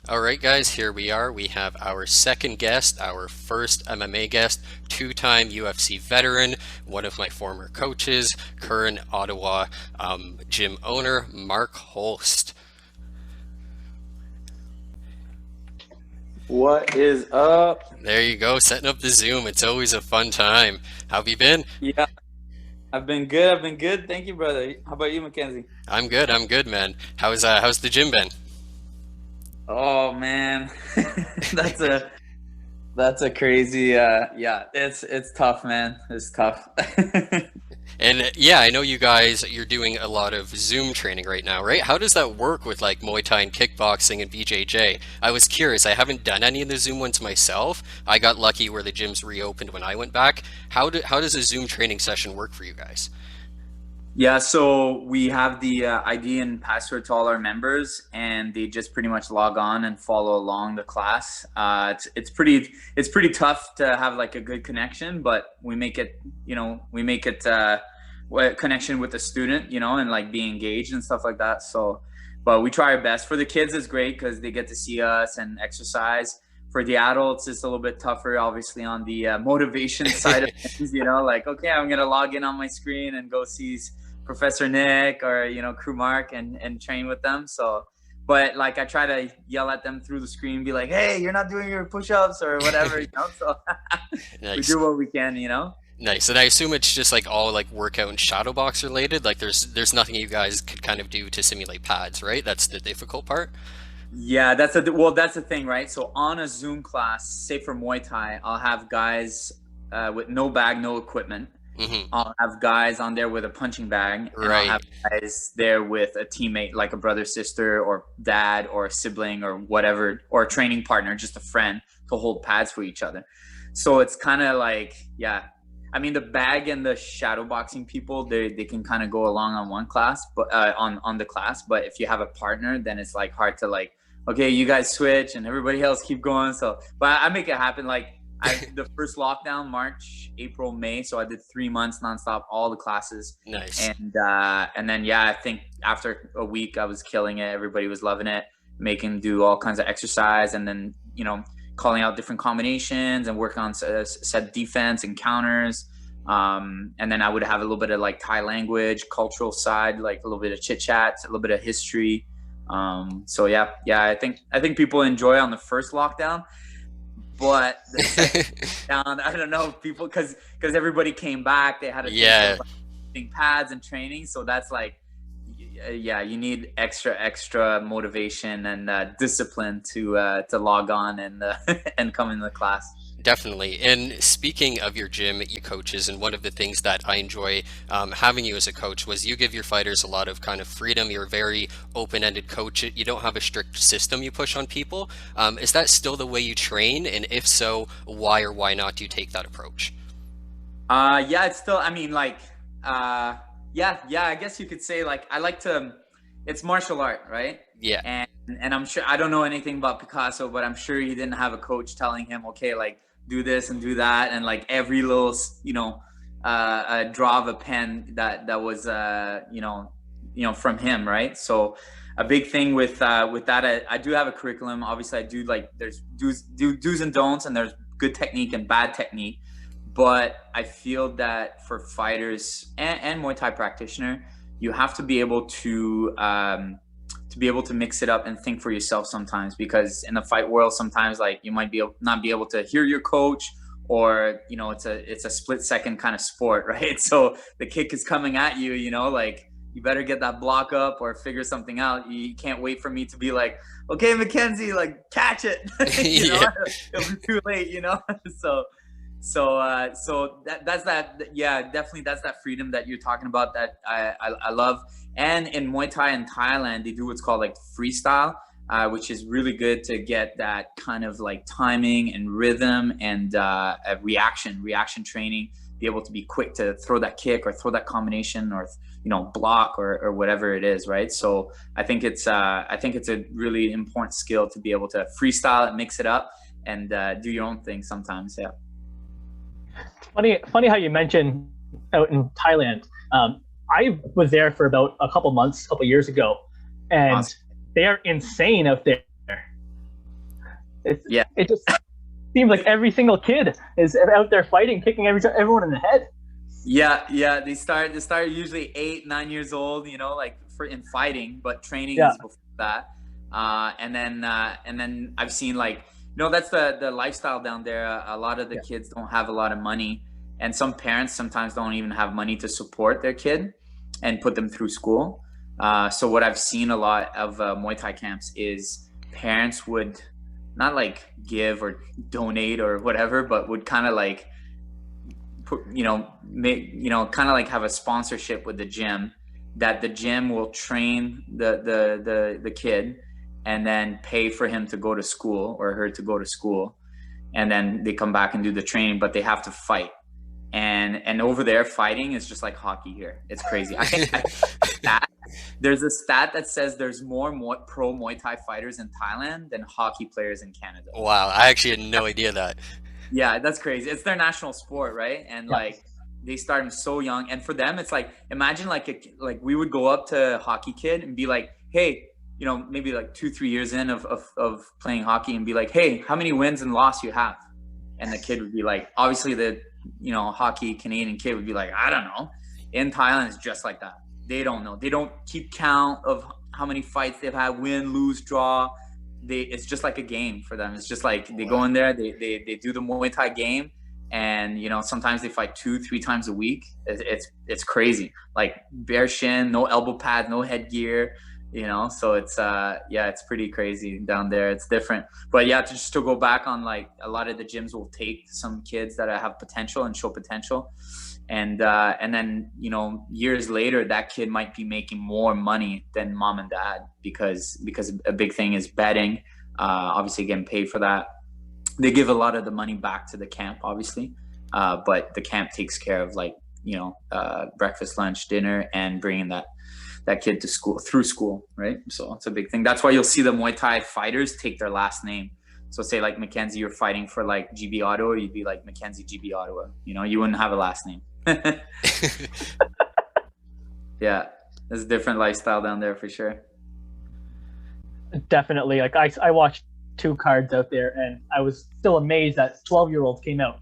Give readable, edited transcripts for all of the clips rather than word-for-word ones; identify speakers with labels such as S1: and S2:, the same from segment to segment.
S1: All right, guys, here we are. We have our second guest, our first MMA guest, two-time UFC veteran, one of my former coaches, current Ottawa gym owner, Mark Holst.
S2: What is up?
S1: There you go, setting up the Zoom. It's always a fun time. How have you been?
S2: Yeah, I've been good. I've been good. Thank you, brother. How about you, Mackenzie?
S1: I'm good, man. How's the gym been?
S2: Oh man, that's a that's a crazy. Yeah, it's tough, man. It's tough.
S1: And yeah, I know you guys, you're doing a lot of Zoom training right now, right? How does that work with like Muay Thai and kickboxing and BJJ? I was curious. I haven't done any of the Zoom ones myself. I got lucky where the gyms reopened when I went back. How does a Zoom training session work for you guys?
S2: Yeah, so we have the ID and password to all our members, and they just pretty much log on and follow along the class. It's pretty tough to have like a good connection, but we make it connection with the student, and like be engaged and stuff like that. So, but we try our best. For the kids, it's great because they get to see us and exercise. For the adults, it's a little bit tougher, obviously, on the motivation side of things. Like, okay, I'm gonna log in on my screen and go see Professor Nick or Crew Mark and train with them. So, but like I try to yell at them through the screen, be like, "Hey, you're not doing your push-ups or whatever," So we
S1: Nice.
S2: do what we can.
S1: Nice. And I assume it's just like all like workout and shadow box related. Like there's nothing you guys could kind of do to simulate pads, right? That's the difficult part.
S2: Yeah, that's the thing, right? So on a Zoom class, say for Muay Thai, I'll have guys with no bag, no equipment.
S1: Hmm.
S2: I'll have guys on there with a punching bag, and I'll
S1: Right.
S2: have guys there with a teammate, like a brother, sister, or dad, or a sibling, or whatever, or a training partner, just a friend to hold pads for each other. So it's kind of like, yeah. I mean, the bag and the shadow boxing people, they can kind of go along on one class, but on the class. But if you have a partner, then it's like hard to like, okay, you guys switch and everybody else keep going. So, but I make it happen. Like the first lockdown, March, April, May. So I did 3 months nonstop, all the classes,
S1: Nice.
S2: and then yeah, I think after a week I was killing it. Everybody was loving it, making do all kinds of exercise, and then calling out different combinations and working on set defense and counters. And then I would have a little bit of like Thai language, cultural side, like a little bit of chit chat, a little bit of history. So yeah, I think people enjoy on the first lockdown, but the second lockdown, I don't know, people because everybody came back, they had a taste
S1: Yeah.
S2: of like, using pads and training, so that's like, yeah, you need extra motivation and discipline to log on and and come into the class.
S1: Definitely. And speaking of your gym, you coaches, and one of the things that I enjoy having you as a coach was you give your fighters a lot of kind of freedom. You're a very open-ended coach. You don't have a strict system you push on people. Is that still the way you train? And if so, why or why not do you take that approach?
S2: Yeah, it's still, I mean, like, yeah, I guess you could say, like, I like to, it's martial art, right?
S1: Yeah.
S2: And I'm sure, I don't know anything about Picasso, but I'm sure he didn't have a coach telling him, okay, like, do this and do that, and like every little, draw of a pen that was, from him, right? So a big thing with that, I do have a curriculum. Obviously, I do, like, there's do's and don'ts, and there's good technique and bad technique. But I feel that for fighters and Muay Thai practitioner, you have to be able to be able to mix it up and think for yourself sometimes, because in the fight world, sometimes like you might not be able to hear your coach, or it's a split second kind of sport, right? So the kick is coming at you, like you better get that block up or figure something out. You can't wait for me to be like, okay, Mackenzie, like catch it.
S1: Yeah.
S2: It'll be too late, so that's that. Yeah, definitely, that's that freedom that you're talking about that I love. And in Muay Thai in Thailand, they do what's called like freestyle, which is really good to get that kind of like timing and rhythm and a reaction training. Be able to be quick to throw that kick or throw that combination, or block, or whatever it is, right? So I think it's a really important skill to be able to freestyle it, mix it up, and do your own thing sometimes. Yeah.
S3: Funny how you mentioned out in Thailand. I was there for about a couple years ago, and
S2: Awesome.
S3: they are insane out there. It just seems like every single kid is out there fighting, kicking everyone in the head.
S2: Yeah. They start usually 8-9 years old, like in fighting, but training is before that. And then I've seen like, that's the lifestyle down there. A lot of the kids don't have a lot of money, and some parents sometimes don't even have money to support their kid and put them through school. So what I've seen a lot of Muay Thai camps is parents would not like give or donate or whatever, but would kind of like put, kind of like have a sponsorship with the gym, that the gym will train the kid and then pay for him to go to school or her to go to school. And then they come back and do the training, but they have to fight. And over there, fighting is just like hockey here. It's crazy. I think there's a stat that says there's more pro Muay Thai fighters in Thailand than hockey players in Canada.
S1: Wow, I actually had no idea that.
S2: Yeah, that's crazy. It's their national sport, right? And like they start them so young. And for them, it's like, imagine like we would go up to a hockey kid and be like, hey, maybe like 2-3 years in of playing hockey, and be like, hey, how many wins and loss you have? And the kid would be like, obviously the hockey Canadian kid would be like, I don't know. In Thailand, it's just like that. They don't know. They don't keep count of how many fights they've had, win, lose, draw. It's just like a game for them. It's just like they go in there, they do the Muay Thai game, and sometimes they fight 2-3 times a week. It's crazy. Like bare shin, no elbow pad, no headgear. So it's it's pretty crazy down there. It's different. But just to go back on, like, a lot of the gyms will take some kids that have potential and show potential, and then years later that kid might be making more money than mom and dad because a big thing is betting, obviously getting paid for that. They give a lot of the money back to the camp, obviously, but the camp takes care of, like, breakfast, lunch, dinner, and bringing that kid to school through school, right? So it's a big thing. That's why you'll see the Muay Thai fighters take their last name. So say like Mackenzie, you're fighting for like GB Ottawa, you'd be like Mackenzie GB Ottawa. You wouldn't have a last name. Yeah, there's a different lifestyle down there for sure.
S3: Definitely. Like I watched 2 cards out there, and I was still amazed that 12-year-olds came out,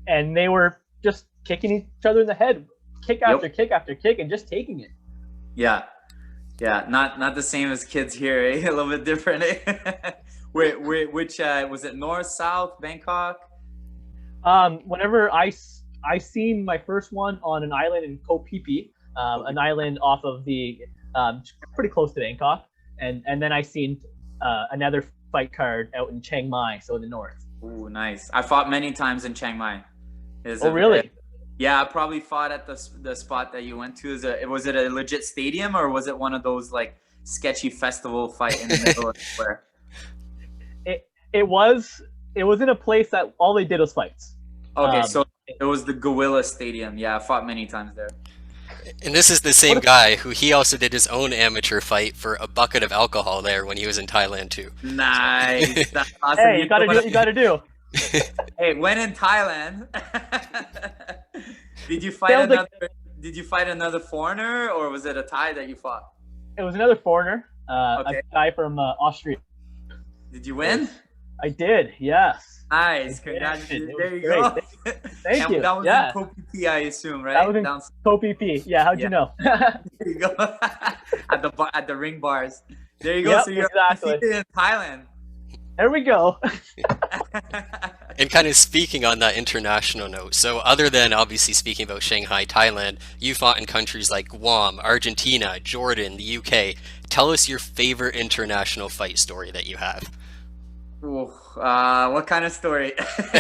S3: and they were just kicking each other in the head, kick after kick after kick, and just taking it.
S2: Yeah, not the same as kids here, eh? A little bit different, eh? Which was it, north, south, Bangkok?
S3: Whenever I seen my first one on an island in Koh Phi Phi, an island off of the pretty close to Bangkok, and then I seen another fight card out in Chiang Mai, so in the north.
S2: Ooh, nice. I fought many times in Chiang Mai.
S3: Really?
S2: Yeah, I probably fought at the spot that you went to. Was it a legit stadium, or was it one of those like sketchy festival fight in the middle of nowhere?
S3: It was in a place that all they did was fights.
S2: Okay, so it was the Gorilla Stadium. Yeah, I fought many times there.
S1: And this is the same guy who he also did his own amateur fight for a bucket of alcohol there when he was in Thailand too.
S2: Nice. That's awesome.
S3: Hey, you gotta do what you gotta do.
S2: Hey, when in Thailand, did you fight another foreigner, or was it a Thai that you fought?
S3: It was another foreigner, a guy from Austria.
S2: Did you win?
S3: I did, yes.
S2: Nice, congratulations. There you go.
S3: Thank you.
S2: That was in Koh Phi Phi, I assume, right?
S3: That was in Koh Phi Phi. Yeah, how'd you know?
S2: There you go. At the ring bars. There you go.
S3: Yep,
S2: so you're
S3: exactly
S2: in Thailand.
S3: There we go.
S1: And kind of speaking on that international note, so other than obviously speaking about Shanghai, Thailand, you fought in countries like Guam, Argentina, Jordan, the UK. Tell us your favorite international fight story that you have.
S2: Ooh, what kind of story?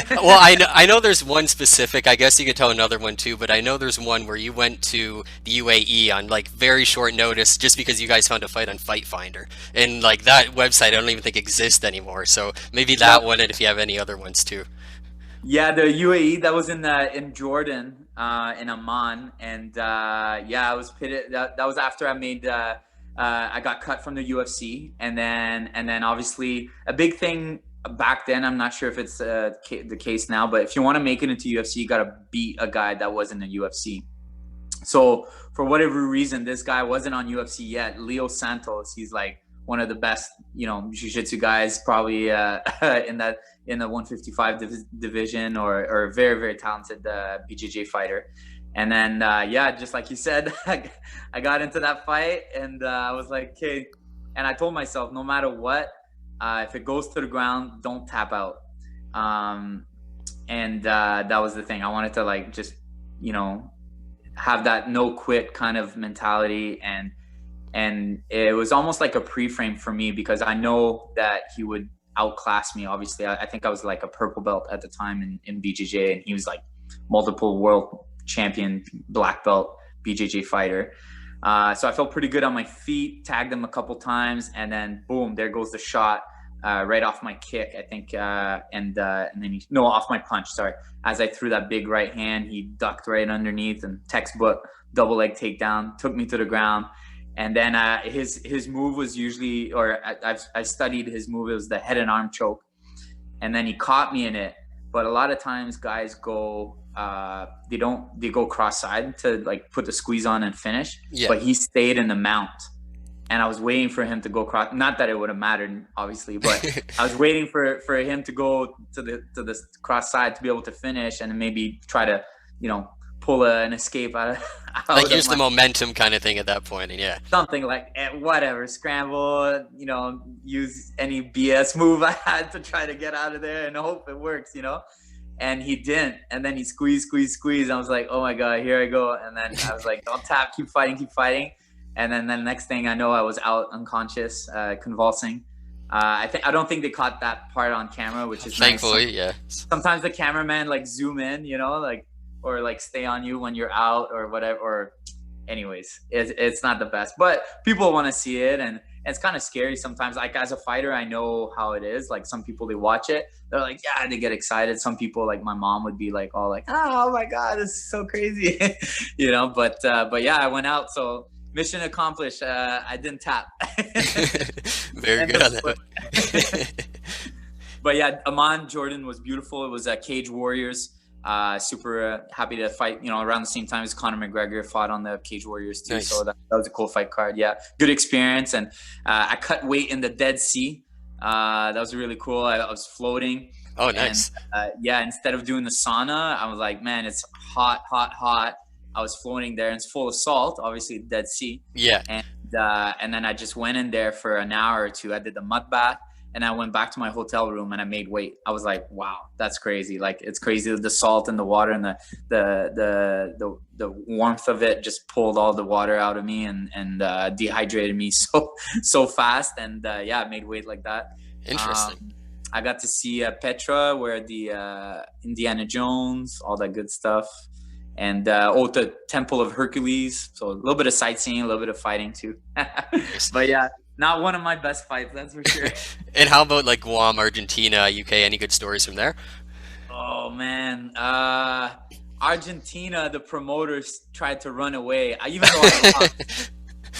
S1: Well, I know there's one specific. I guess you could tell another one too, but I know there's one where you went to the UAE on like very short notice just because you guys found a fight on Fight Finder, and like that website I don't even think exists anymore. So maybe that one, and if you have any other ones too.
S2: Yeah, the UAE, that was in Jordan, in Amman, and I was pitted. That was after I made. I got cut from the UFC, and then obviously a big thing back then. I'm not sure if it's the case now, but if you want to make it into UFC, you got to beat a guy that was in the UFC. So for whatever reason, this guy wasn't on UFC yet. Leo Santos, he's like one of the best, jiu-jitsu guys probably in the 155 division, or very, very talented BJJ fighter. And then, just like you said, I got into that fight, and I was like, okay. And I told myself, no matter what, if it goes to the ground, don't tap out. That was the thing. I wanted to like just, have that no quit kind of mentality. And it was almost like a pre-frame for me, because I know that he would outclass me. Obviously, I think I was like a purple belt at the time in BJJ, and he was like multiple world champion black belt BJJ fighter. So I felt pretty good on my feet, tagged him a couple times, and then boom, there goes the shot right off my kick, I think, and then off my punch. Sorry, as I threw that big right hand, he ducked right underneath, and textbook double leg takedown, took me to the ground. And then his move was usually, or I studied his move, it was the head and arm choke, and then he caught me in it. But a lot of times guys go they go cross-side to like put the squeeze on and finish. Yeah. But he stayed in the mount, and I was waiting for him to go cross. Not that it would have mattered, obviously, but I was waiting for him to go to the cross-side to be able to finish, and maybe try to pull an escape out of
S1: like use the momentum kind of thing at that point. And yeah,
S2: something like whatever, scramble, use any BS move I had to try to get out of there and hope it works, and he didn't. And then he squeezed. I was like, oh my God, here I go. And then I was like, don't tap, keep fighting. And then the next thing I know, I was out unconscious, convulsing. I don't think they caught that part on camera, which is
S1: thankfully
S2: nice.
S1: Yeah.
S2: Sometimes the cameraman like zoom in, or like stay on you when you're out or whatever. Or anyways, it's not the best, but people want to see it, and it's kind of scary sometimes. Like as a fighter, I know how it is. Like some people, they watch it, they're like, yeah, they get excited. Some people, like my mom, would be like all like, oh my God, this is so crazy. But yeah, I went out, so mission accomplished. I didn't tap.
S1: Very good on that.
S2: But yeah, Amman Jordan was beautiful. It was Cage Warriors. Super happy to fight, around the same time as Conor McGregor fought on the Cage Warriors too. Nice. So that was a cool fight card. Yeah, good experience. And I cut weight in the Dead Sea. That was really cool. I was floating.
S1: Oh, nice.
S2: And, instead of doing the sauna, I was like, man, it's hot. I was floating there, and it's full of salt, obviously Dead Sea.
S1: Yeah.
S2: And then I just went in there for an hour or two. I did the mud bath. And I went back to my hotel room and I made weight. I was like, wow, that's crazy. Like, it's crazy. The salt and the water and the warmth of it just pulled all the water out of me and dehydrated me so fast. And I made weight like that.
S1: Interesting.
S2: I got to see Petra, where the Indiana Jones, all that good stuff. And the Temple of Hercules. So a little bit of sightseeing, a little bit of fighting too. But yeah. Not one of my best fights, that's for sure.
S1: And how about like Guam, Argentina, UK? Any good stories from there?
S2: Oh man, Argentina, the promoters tried to run away. Even though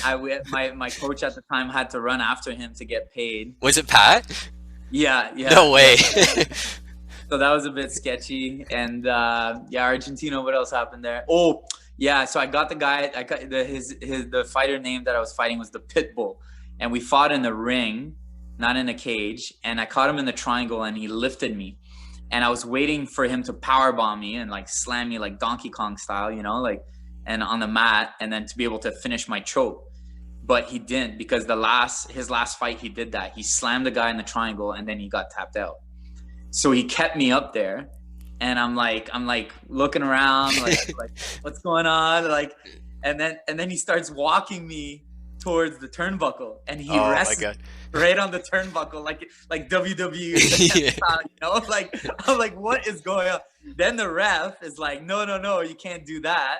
S2: I lost, my coach at the time had to run after him to get paid.
S1: Was it Pat?
S2: Yeah.
S1: No way.
S2: So that was a bit sketchy. And Argentina. What else happened there? Oh yeah, so I got the guy. I got the fighter name that I was fighting was the Pitbull. And we fought in the ring, not in a cage. And I caught him in the triangle, and he lifted me. And I was waiting for him to powerbomb me and like slam me like Donkey Kong style, and on the mat, and then to be able to finish my choke. But he didn't, because his last fight, he did that. He slammed the guy in the triangle, and then he got tapped out. So he kept me up there, and I'm like looking around, like what's going on, like, and then he starts walking me towards the turnbuckle, and he rests right on the turnbuckle, like WWE style, like I'm like, what is going on? Then the ref is like, no, you can't do that.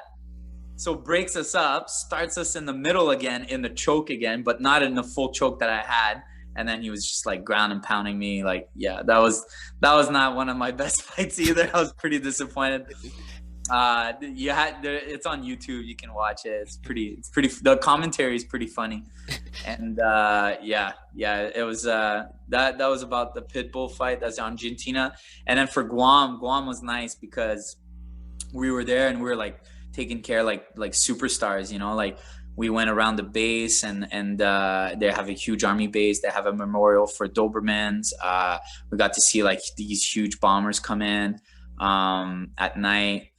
S2: So breaks us up, starts us in the middle again, in the choke again, but not in the full choke that I had. And then he was just like ground and pounding me. Like, yeah, that was not one of my best fights either. I was pretty disappointed. It's on YouTube. You can watch it. It's pretty. The commentary is pretty funny, and it was that was about the Pitbull fight. That's Argentina, and then for Guam was nice because we were there and we were like taking care like superstars. Like we went around the base, and they have a huge army base. They have a memorial for Dobermans. We got to see like these huge bombers come in at night.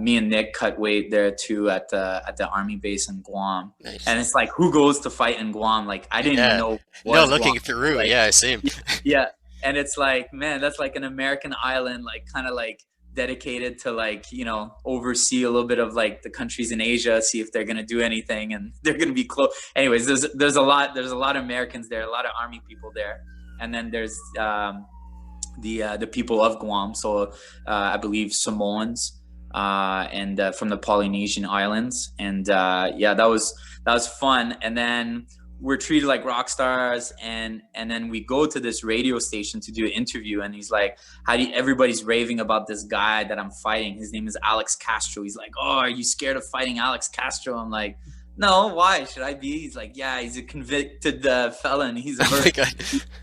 S2: Me and Nick cut weight there too at the army base in Guam.
S1: Nice.
S2: And it's like, who goes to fight in Guam? Like, I didn't even know.
S1: No, looking
S2: Guam.
S1: through,
S2: like,
S1: yeah, same.
S2: Yeah, and it's like, man, that's like an American island, like kind of like dedicated to like, you know, oversee a little bit of like the countries in Asia, see if they're gonna do anything, and they're gonna be close. Anyways, there's a lot of Americans there, a lot of army people there, and then there's the people of Guam. So I believe Samoans and from the Polynesian islands, and yeah, that was fun. And then we're treated like rock stars, and then we go to this radio station to do an interview, and he's like, everybody's raving about this guy that I'm fighting. His name is Alex Castro. He's like, oh, are you scared of fighting Alex Castro? I'm like, no, why should I be? He's like, yeah, he's a convicted felon. He's a murderer.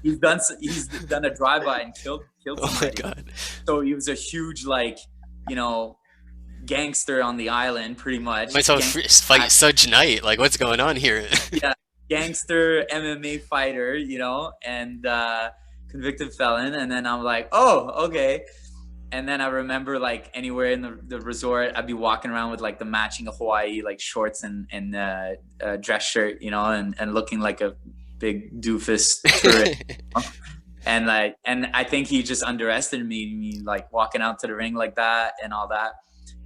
S2: He's done a drive-by and killed somebody.
S1: Oh my God.
S2: So he was a huge, like, you know, gangster on the island, pretty much.
S1: Myself fight such night. Like, what's going on here?
S2: Yeah. Gangster MMA fighter, you know, and convicted felon. And then I'm like, oh, okay. And then I remember, like, anywhere in the resort, I'd be walking around with like the matching Hawaii like shorts and dress shirt, you know, and looking like a big doofus tourist. And I think he just underestimated me, like walking out to the ring like that and all that.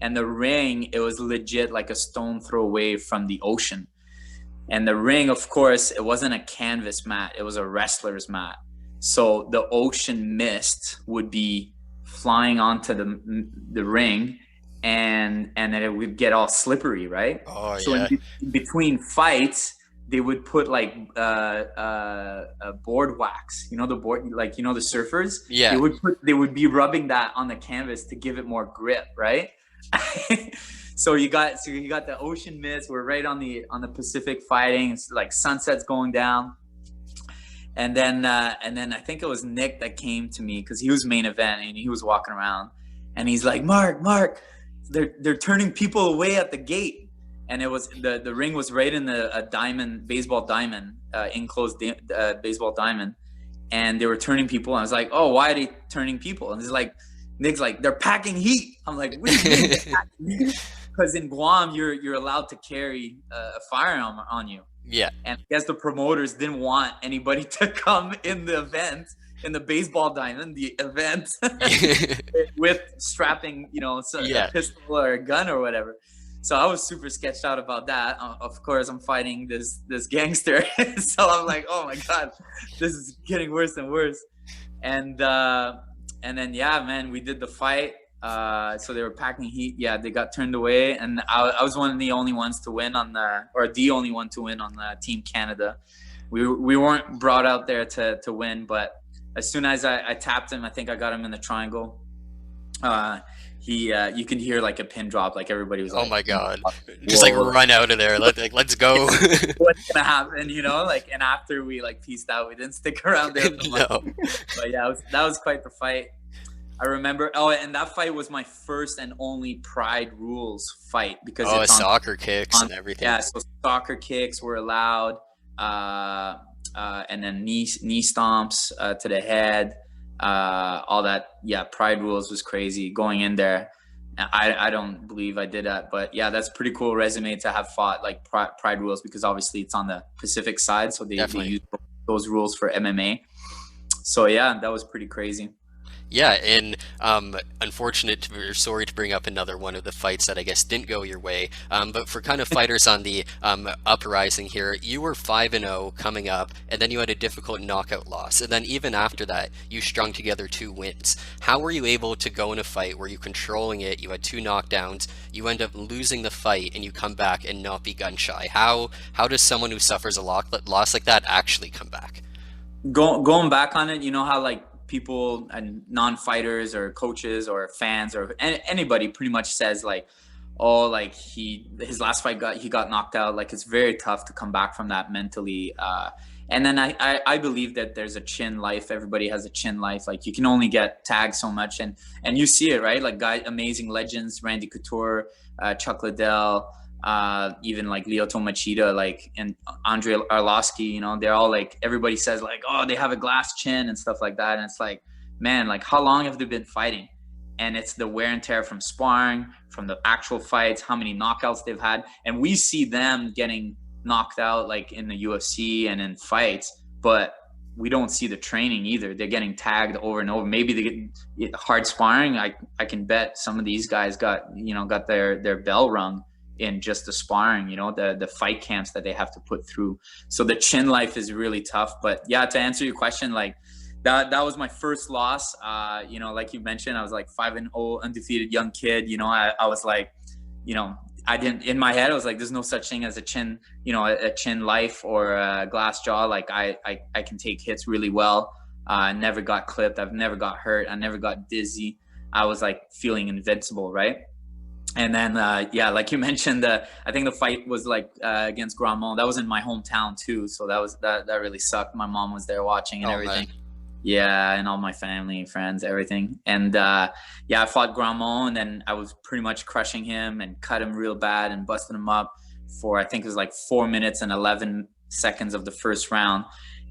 S2: And the ring, it was legit like a stone throw away from the ocean. And the ring, of course, it wasn't a canvas mat. It was a wrestler's mat. So the ocean mist would be flying onto the ring, and then it would get all slippery, right?
S1: Oh,
S2: so
S1: yeah.
S2: in between fights, they would put like board wax. You know the board, like, you know, the surfers?
S1: Yeah.
S2: They would be rubbing that on the canvas to give it more grip, right? So you got the ocean mist. We're right on the Pacific fighting. It's like sunset's going down, and then I think it was Nick that came to me because he was main event and he was walking around, and he's like, Mark, they're turning people away at the gate, and it was the ring was right in the baseball diamond, enclosed baseball diamond, and they were turning people. And I was like, oh, why are they turning people? And he's like, Nick's like, they're packing heat. I'm like, what do you mean they're packing heat? Because in Guam, you're allowed to carry a firearm on you.
S1: Yeah.
S2: And I guess the promoters didn't want anybody to come in the event, in the baseball diamond, the event, with strapping, you know, a pistol or a gun or whatever. So I was super sketched out about that. Of course, I'm fighting this gangster. So I'm like, oh my God, this is getting worse and worse. And then, yeah, man, we did the fight. So they were packing heat. Yeah, they got turned away, and I was one of the only ones to win the only one to win on the Team Canada. We weren't brought out there to win, but as soon as I tapped him, I think I got him in the triangle. You could hear like a pin drop, like everybody was like,
S1: oh my God, just like run out of there, let's go.
S2: What's gonna happen, you know? Like, and after we like pieced out, we didn't stick around there for much. No. But yeah, that was quite the fight. I remember. Oh, and that fight was my first and only Pride Rules fight because it's
S1: soccer kicks and everything.
S2: Yeah, so soccer kicks were allowed, and then knee stomps to the head, all that. Yeah, Pride Rules was crazy going in there. I don't believe I did that, but yeah, that's a pretty cool resume to have fought like Pride Rules, because obviously it's on the Pacific side, so they use those rules for MMA. So yeah, that was pretty crazy.
S1: Yeah, and sorry to bring up another one of the fights that I guess didn't go your way, but for kind of fighters on the uprising here, you were 5-0 coming up, and then you had a difficult knockout loss, and then even after that, you strung together 2 wins. How were you able to go in a fight where you're controlling it, you had 2 knockdowns, you end up losing the fight, and you come back and not be gun shy? How does someone who suffers a loss like that actually come back?
S2: Going back on it, you know how like people and non-fighters or coaches or fans or anybody pretty much says like, oh, like his last fight he got knocked out. Like, it's very tough to come back from that mentally. And then I believe that there's a chin life. Everybody has a chin life. Like, you can only get tagged so much, and you see it, right? Like amazing legends, Randy Couture, Chuck Liddell, even like Lyoto Machida, like, and Andre Arlovsky, you know, they're all like, everybody says like, oh, they have a glass chin and stuff like that. And it's like, man, like how long have they been fighting? And it's the wear and tear from sparring, from the actual fights, how many knockouts they've had. And we see them getting knocked out like in the UFC and in fights, but we don't see the training either. They're getting tagged over and over. Maybe they get hard sparring. I can bet some of these guys got their bell rung in just the sparring, you know, the fight camps that they have to put through. So the chin life is really tough. But yeah, to answer your question, like that was my first loss. You know, like you mentioned, I was like 5-0 undefeated young kid. You know, I was like, you know, I didn't, in my head, I was like, there's no such thing as a chin, you know, a chin life or a glass jaw. Like I can take hits really well. I never got clipped. I've never got hurt. I never got dizzy. I was like feeling invincible. Right. And then, yeah, like you mentioned, I think the fight was like against Grandmont. That was in my hometown too. So that really sucked. My mom was there watching and everything. Man. Yeah, and all my family, friends, everything. And yeah, I fought Grandmont, and then I was pretty much crushing him and cut him real bad and busting him up for, I think it was like 4 minutes and 11 seconds of the first round.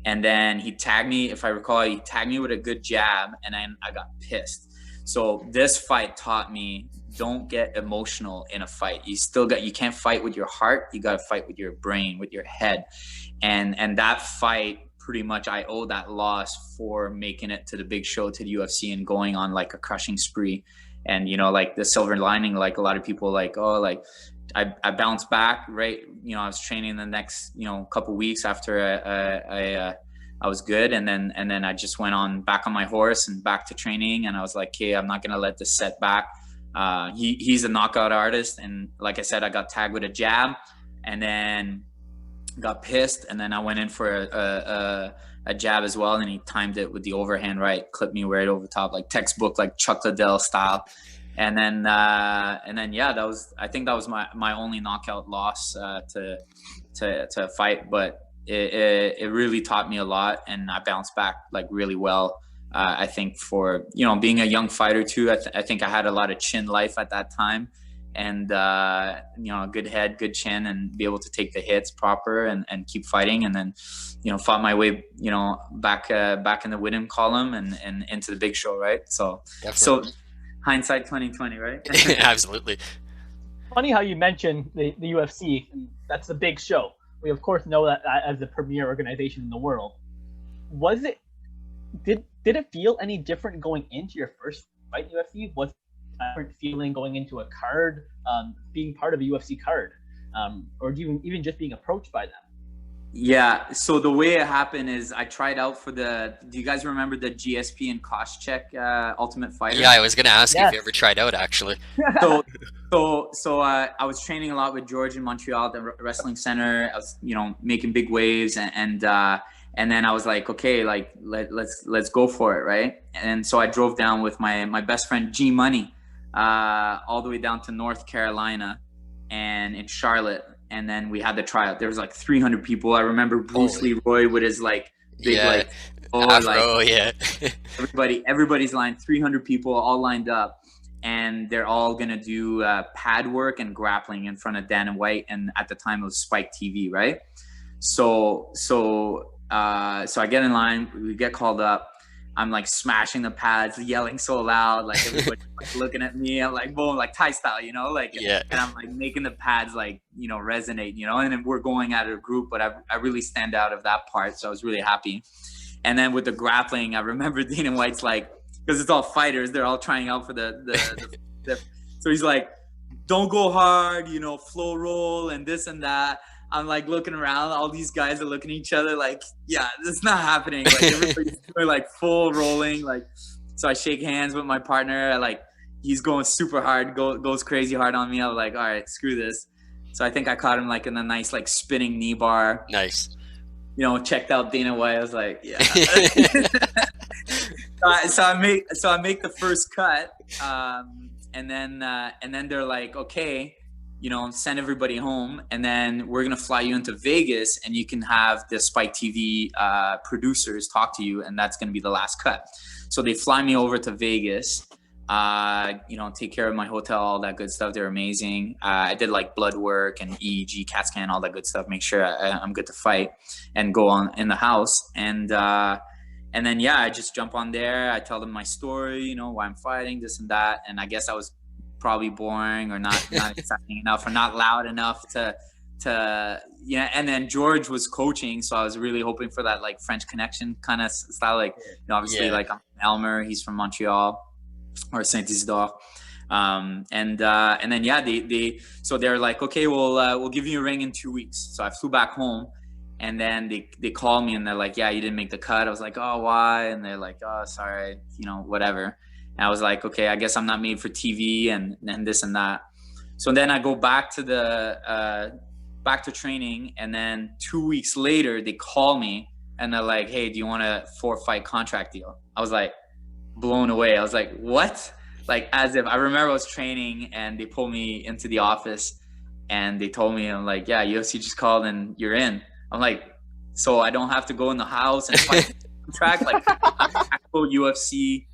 S2: And then he tagged me, if I recall, he tagged me with a good jab, and then I got pissed. So this fight taught me, don't get emotional in a fight. You can't fight with your heart. You got to fight with your brain, with your head. And that fight, pretty much I owe that loss for making it to the big show, to the UFC, and going on like a crushing spree. And, you know, like the silver lining, like a lot of people like, oh, like I bounced back, right? You know, I was training the next, you know, couple weeks after I was good. And then I just went on back on my horse and back to training. And I was like, okay, I'm not going to let this set back. He's a knockout artist. And like I said, I got tagged with a jab and then got pissed, and then I went in for a jab as well, and he timed it with the overhand right, clipped me right over top, like textbook, like Chuck Liddell style. And then yeah, I think that was my only knockout loss to fight, but it really taught me a lot, and I bounced back like really well. I think for, you know, being a young fighter too, I think I had a lot of chin life at that time. And, you know, a good head, good chin, and be able to take the hits proper and keep fighting. And then, you know, fought my way, you know, back in the winning column and into the big show. Right. So, definitely. So hindsight 2020, right?
S1: Absolutely.
S3: Funny how you mentioned the UFC. That's the big show. We of course know that as the premier organization in the world. Did it feel any different going into your first fight in UFC? Was different feeling going into a card, being part of a UFC card, or even just being approached by them?
S2: Yeah, so the way it happened is I tried out for do you guys remember the GSP and Koscheck Ultimate Fighter?
S1: Yeah, I was gonna ask you if you ever tried out, actually.
S2: So I was training a lot with George in Montreal at the wrestling center. I was, you know, making big waves, and then I was like, okay, like let's go for it, right? And so I drove down with my best friend G Money, all the way down to North Carolina and in Charlotte. And then we had the tryout. There was like 300 people. I remember Bruce Leroy with his like big
S1: afro, yeah.
S2: everybody's lined, 300 people all lined up, and they're all gonna do pad work and grappling in front of Dan and White. And at the time it was Spike TV, right? So I get in line, we get called up. I'm like smashing the pads, yelling so loud, like everybody like looking at me. I'm like, boom, like Thai style, you know, like, and I'm like making the pads like, you know, resonate, you know, and then we're going at a group, but I really stand out of that part. So I was really happy. And then with the grappling, I remember Dana White's like, because it's all fighters, they're all trying out for the so he's like, don't go hard, you know, flow roll and this and that. I'm like looking around, all these guys are looking at each other like, yeah, it's not happening. Like everybody's doing like full rolling. Like, so I shake hands with my partner. Like he's going super hard, goes crazy hard on me. I was like, all right, screw this. So I think I caught him like in a nice, like spinning knee bar.
S1: Nice.
S2: You know, checked out Dana White. I was like, yeah. So I make the first cut. And then they're like, okay, you know, send everybody home, and then we're going to fly you into Vegas, and you can have the Spike TV producers talk to you, and that's going to be the last cut. So they fly me over to Vegas. take care of my hotel, all that good stuff. They're amazing. I did like blood work and EEG, CAT scan, all that good stuff. Make sure I'm good to fight and go on in the house. And then, I just jump on there. I tell them my story, why I'm fighting, this and that. And I guess I was probably boring or not exciting enough or not loud enough to and then George was coaching, so I was really hoping for that like French connection kind of style, like obviously like I'm from Elmer, he's from Montreal or Saint Isidore, and then so they're like, okay, we'll give you a ring in 2 weeks. So I flew back home, and then they call me and they're like, yeah, you didn't make the cut. I was like, oh, why? And they're like, oh, sorry, whatever. And I was like, okay, I guess I'm not made for TV and this and that. So then I go back to back to training, and then 2 weeks later they call me and they're like, hey, do you want a 4-fight contract deal? I was like blown away. I was like, what? Like, as if I remember I was training and they pulled me into the office and they told me, I'm like, yeah, UFC just called and you're in. I'm like, so I don't have to go in the house and fight contract? Like, I'm an actual UFC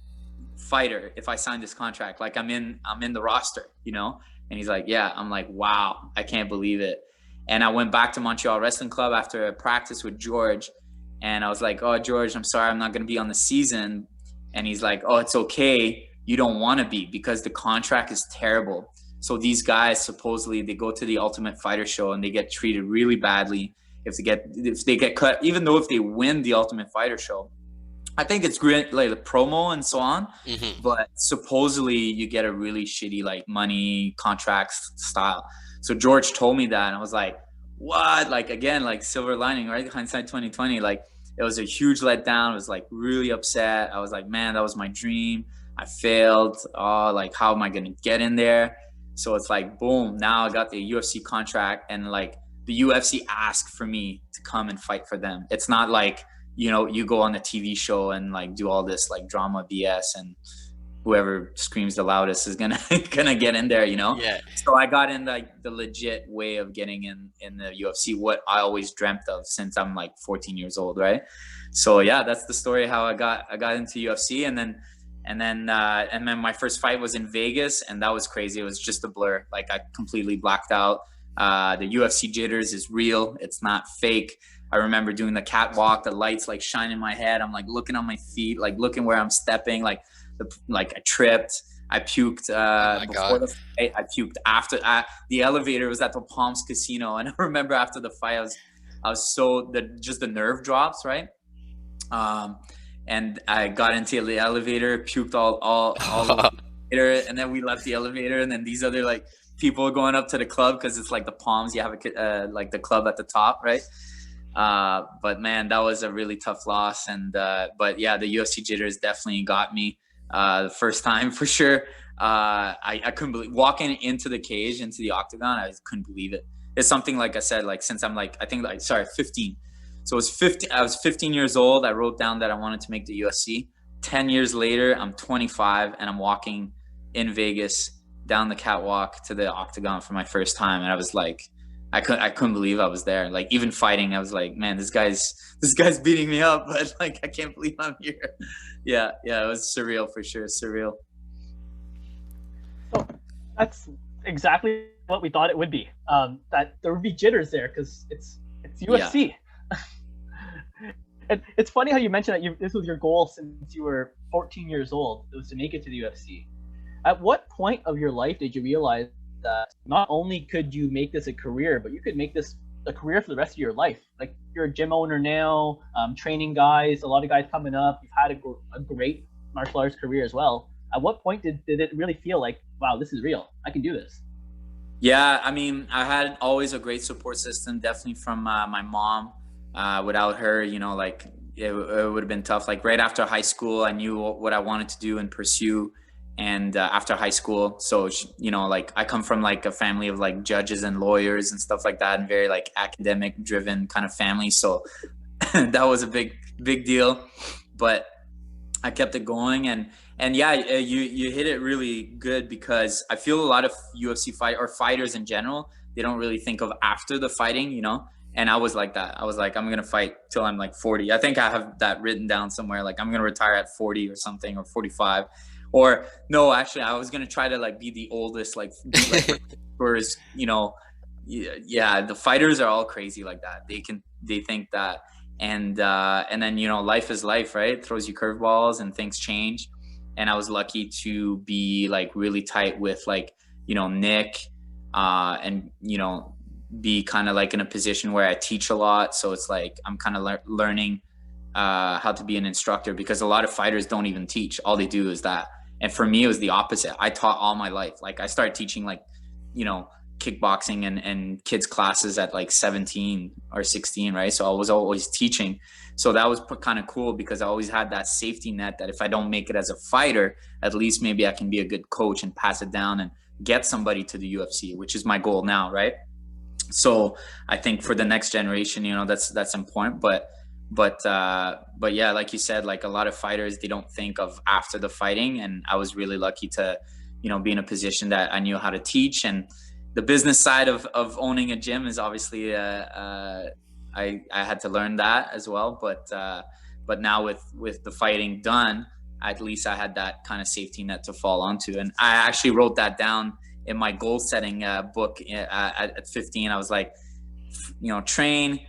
S2: fighter if I sign this contract. Like, I'm in the roster, And he's like, yeah. I'm like, wow, I can't believe it. And I went back to Montreal Wrestling Club after a practice with George, and I was like, oh, George, I'm sorry, I'm not going to be on the season. And he's like, oh, it's okay. You don't want to be, because the contract is terrible. So these guys, supposedly, they go to the Ultimate Fighter show and they get treated really badly if they get cut, even though if they win the Ultimate Fighter show. I think it's great, like the promo and so on, but supposedly you get a really shitty like money contracts style. So George told me that, and I was like, what? Like, again, like silver lining, right? Hindsight 2020. Like, it was a huge letdown. I was like really upset. I was like, man, that was my dream. I failed. Oh, like, how am I going to get in there? So it's like, boom, now I got the UFC contract, and like the UFC asked for me to come and fight for them. It's not like, you go on a TV show and like do all this like drama BS and whoever screams the loudest is gonna get in there, Yeah. So I got in like the legit way of getting in the UFC, what I always dreamt of since I'm like 14 years old, right? So yeah, that's the story how I got into UFC, and then my first fight was in Vegas, and that was crazy. It was just a blur. Like, I completely blacked out. The UFC Jitters is real. It's not fake. I remember doing the catwalk, the lights like shine in my head. I'm like looking on my feet, like looking where I'm stepping, like I tripped. I puked before the fight. I puked after. The elevator was at the Palms Casino, and I remember after the fight, I was so just the nerve drops, right? And I got into the elevator, puked all the elevator, and then we left the elevator, and then these other like people going up to the club, because it's like the Palms, you have like the club at the top, right? But man, that was a really tough loss, and but yeah, the UFC Jitters definitely got me the first time for sure. I couldn't believe walking into the cage, into the octagon. I couldn't believe it. It's something, like I said, like since I'm like, I think like 15. So I was 15 years old. I wrote down that I wanted to make the UFC. 10 years later, I'm 25 and I'm walking in Vegas down the catwalk to the octagon for my first time, and I was like, I couldn't believe I was there. Like, even fighting, I was like, man, this guy's beating me up, but like, I can't believe I'm here. Yeah, it was surreal for sure, surreal.
S3: So that's exactly what we thought it would be. That there would be jitters there because it's UFC. Yeah. And it's funny how you mentioned that this was your goal since you were 14 years old. It was to make it to the UFC. At what point of your life did you realize that not only could you make this a career, but you could make this a career for the rest of your life? Like, you're a gym owner now, training guys, a lot of guys coming up. You've had a great martial arts career as well. At what point did it really feel like, wow, this is real, I can do this?
S2: Yeah, I mean, I had always a great support system, definitely from my mom. Without her, like it would have been tough. Like, right after high school, I knew what I wanted to do and pursue. And after high school, so like, I come from like a family of like judges and lawyers and stuff like that, and very like academic driven kind of family. So that was a big deal, but I kept it going. And yeah, you hit it really good, because I feel a lot of UFC fighters in general, they don't really think of after the fighting, And I was like that. I was like, I'm going to fight till I'm like 40. I think I have that written down somewhere. Like, I'm going to retire at 40 or something, or 45. Or no, actually, I was gonna try to like be the oldest, like be like whereas, you know, yeah, the fighters are all crazy like that. They think that, and then, you know, life is life, right? It throws you curveballs and things change. And I was lucky to be like really tight with like, you know, Nick, and, you know, be kind of like in a position where I teach a lot. So it's like I'm kind of learning how to be an instructor, because a lot of fighters don't even teach. All they do is that. And for me, it was the opposite. I taught all my life. Like I started teaching like, you know, kickboxing and kids classes at like 17 or 16, right? So I was always teaching. So that was kind of cool, because I always had that safety net that if I don't make it as a fighter, at least maybe I can be a good coach and pass it down and get somebody to the UFC, which is my goal now, right? So I think for the next generation, you know, that's important. But yeah, like you said, like a lot of fighters, they don't think of after the fighting. And I was really lucky to, you know, be in a position that I knew how to teach. And the business side of owning a gym is obviously, I had to learn that as well. But now with the fighting done, at least I had that kind of safety net to fall onto. And I actually wrote that down in my goal setting book at 15. I was like, you know, train,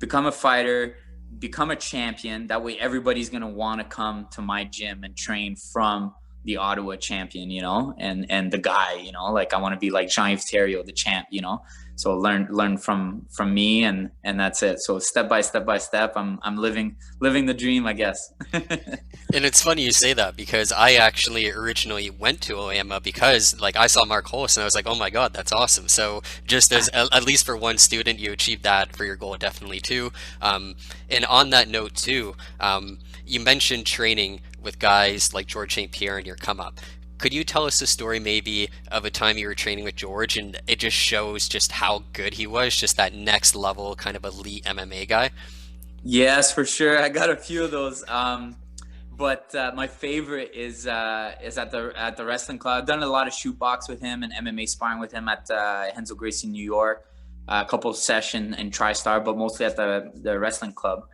S2: become a fighter, become a champion. That way everybody's going to want to come to my gym and train from the Ottawa champion, you know, and the guy, you know, like I want to be like Jean-Yves Thériault, the champ, you know. So learn from me, and that's it. So step by step, I'm living the dream, I guess.
S1: And it's funny you say that, because I actually originally went to OAMA because like I saw Mark Holst and I was like, oh my God, that's awesome. So just as at least for one student, you achieved that for your goal, definitely too. And on that note too, you mentioned training with guys like Georges St-Pierre in your come up. Could you tell us a story maybe of a time you were training with George and it just shows just how good he was, just that next level kind of elite MMA guy?
S2: Yes, for sure. I got a few of those. But my favorite is at the wrestling club. I've done a lot of shoot box with him and MMA sparring with him at Hensel Gracie, New York, a couple of sessions in TriStar, but mostly at the wrestling club.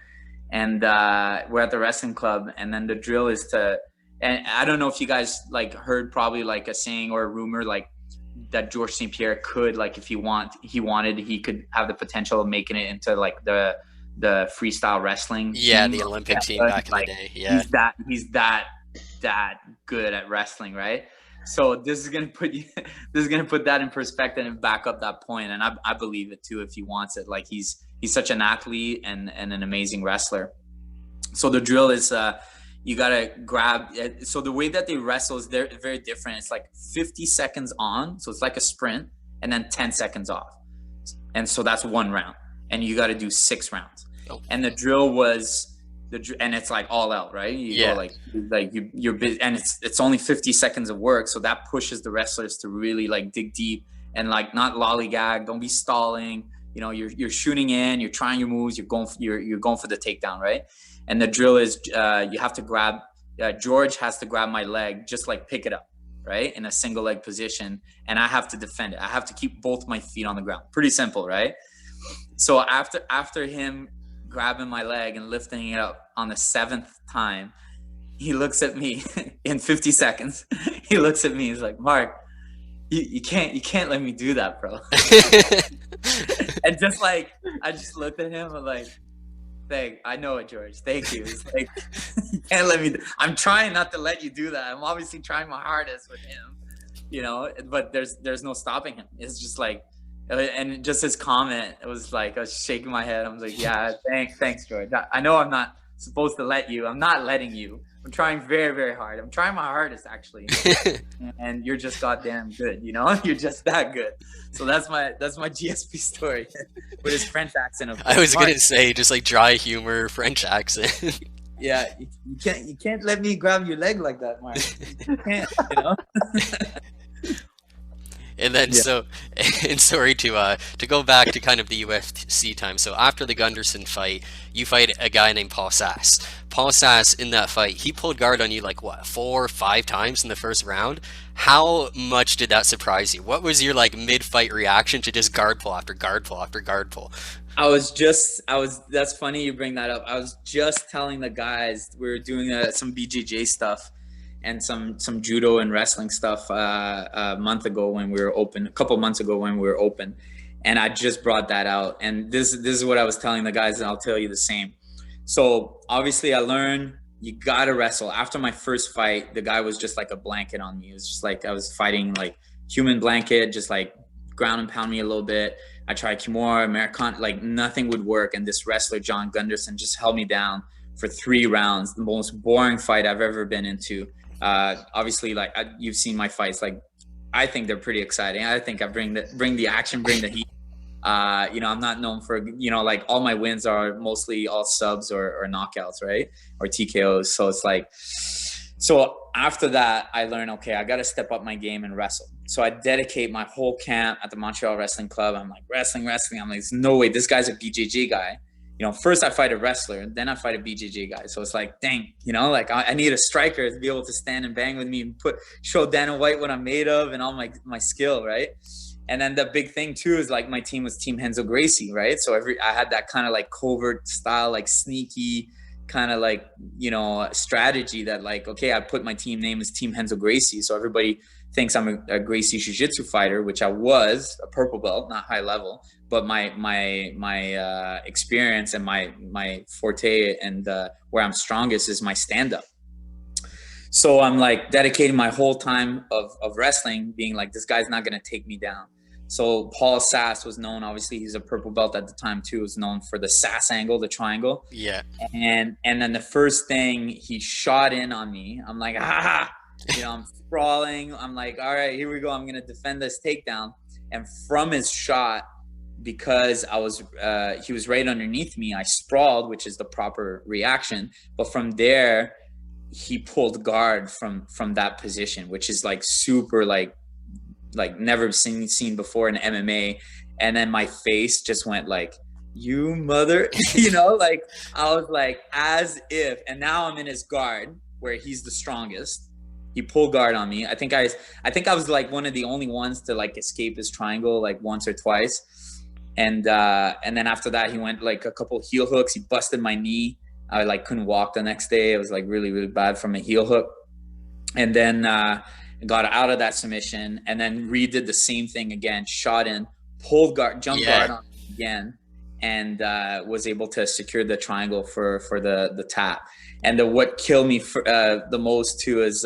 S2: And we're at the wrestling club, and then the drill is to, and I don't know if you guys like heard probably like a saying or a rumor like that Georges St-Pierre could, like if he wanted, he could have the potential of making it into like the freestyle wrestling.
S1: Yeah,
S2: team.
S1: the Olympic team back in the day. Yeah,
S2: he's that good at wrestling, right? So this is gonna put that in perspective and back up that point. And I believe it too if he wants it. Like he's such an athlete and an amazing wrestler. So the drill is you gotta grab. So the way that they wrestle is they're very different. It's like 50 seconds on, so it's like a sprint, and then 10 seconds off, and so that's one round, and you got to do 6 rounds. Oh. And the drill was and it's like all out, right? You go like you're busy, and it's only 50 seconds of work, so that pushes the wrestlers to really like dig deep and like not lollygag. Don't be stalling. You know, you're shooting in, you're trying your moves, you're going for the takedown, right? And the drill is you have to grab. George has to grab my leg, just like pick it up, right, in a single leg position, and I have to defend it. I have to keep both my feet on the ground. Pretty simple, right? So after him grabbing my leg and lifting it up on the 7th time, he looks at me in 50 seconds. He looks at me. He's like, Mark, you can't let me do that, bro. And just like I just looked at him. I'm like, I know it, George. Thank you. It's like, you can't let me. I'm trying not to let you do that. I'm obviously trying my hardest with him, you know. But there's no stopping him. It's just like, and just his comment, it was like I was shaking my head. I was like, yeah, thanks, George. I know I'm not supposed to let you. I'm not letting you. I'm trying very, very hard. I'm trying my hardest, actually. And you're just goddamn good, you know? You're just that good. So that's my GSP story with his French accent.
S1: I was going to say, just like dry humor, French accent.
S2: Yeah, you can't let me grab your leg like that, Mark. You can't, you know?
S1: And then so, and sorry to go back to kind of the UFC time. So after the Gunderson fight, you fight a guy named Paul Sass. Paul Sass, in that fight, he pulled guard on you like what, 4 or 5 times in the first round. How much did that surprise you? What was your like mid-fight reaction to just guard pull after guard pull after guard pull?
S2: That's funny you bring that up. I was just telling the guys, we were doing some BJJ stuff, and some judo and wrestling stuff a month ago when we were open, a couple months ago when we were open, and I just brought that out. And this is what I was telling the guys, and I'll tell you the same. So obviously I learned you gotta wrestle. After my first fight, the guy was just like a blanket on me. It was just like I was fighting like human blanket, just like ground and pound me a little bit. I tried Kimura, American, like nothing would work. And this wrestler, John Gunderson, just held me down for 3 rounds. The most boring fight I've ever been into. Obviously, like you've seen my fights. Like I think they're pretty exciting. I think I bring the action, bring the heat. You know, I'm not known for, you know, like all my wins are mostly all subs or knockouts, right? Or TKOs. So it's like, so after that, I learned, okay, I got to step up my game and wrestle. So I dedicate my whole camp at the Montreal Wrestling Club. I'm like, wrestling. I'm like, there's no way. This guy's a BJJ guy. You know, first I fight a wrestler, then I fight a BJJ guy. So it's like, dang, you know, like I need a striker to be able to stand and bang with me and show Dana White what I'm made of and all my skill, right? And then the big thing too is like my team was Team Renzo Gracie, right? So I had that kind of like covert style, like sneaky kind of like, you know, strategy that like, okay, I put my team name as Team Renzo Gracie. So everybody thinks I'm a Gracie Jiu-Jitsu fighter, which I was, a purple belt, not high level, but my experience and my forte and where I'm strongest is my stand-up. So I'm like dedicating my whole time of wrestling being like, this guy's not going to take me down. So Paul Sass was known, obviously he's a purple belt at the time too, was known for the Sass angle, the triangle.
S1: Yeah.
S2: And then the first thing he shot in on me, I'm like, you know, I'm sprawling. I'm like, all right, here we go. I'm going to defend this takedown. And from his shot, because he was right underneath me, I sprawled, which is the proper reaction. But from there, he pulled guard from that position, which is like super like never seen before in MMA. And then my face just went like, you mother, you know, like I was like, as if, and now I'm in his guard where he's the strongest. He pulled guard on me. I think I was like one of the only ones to like escape his triangle like once or twice. And then after that, he went like a couple heel hooks. He busted my knee. I like couldn't walk the next day. It was like really, really bad from a heel hook. And then got out of that submission and then redid the same thing again, shot in, pulled guard, jumped guard on me again, and was able to secure the triangle for the tap. And what killed me the most too is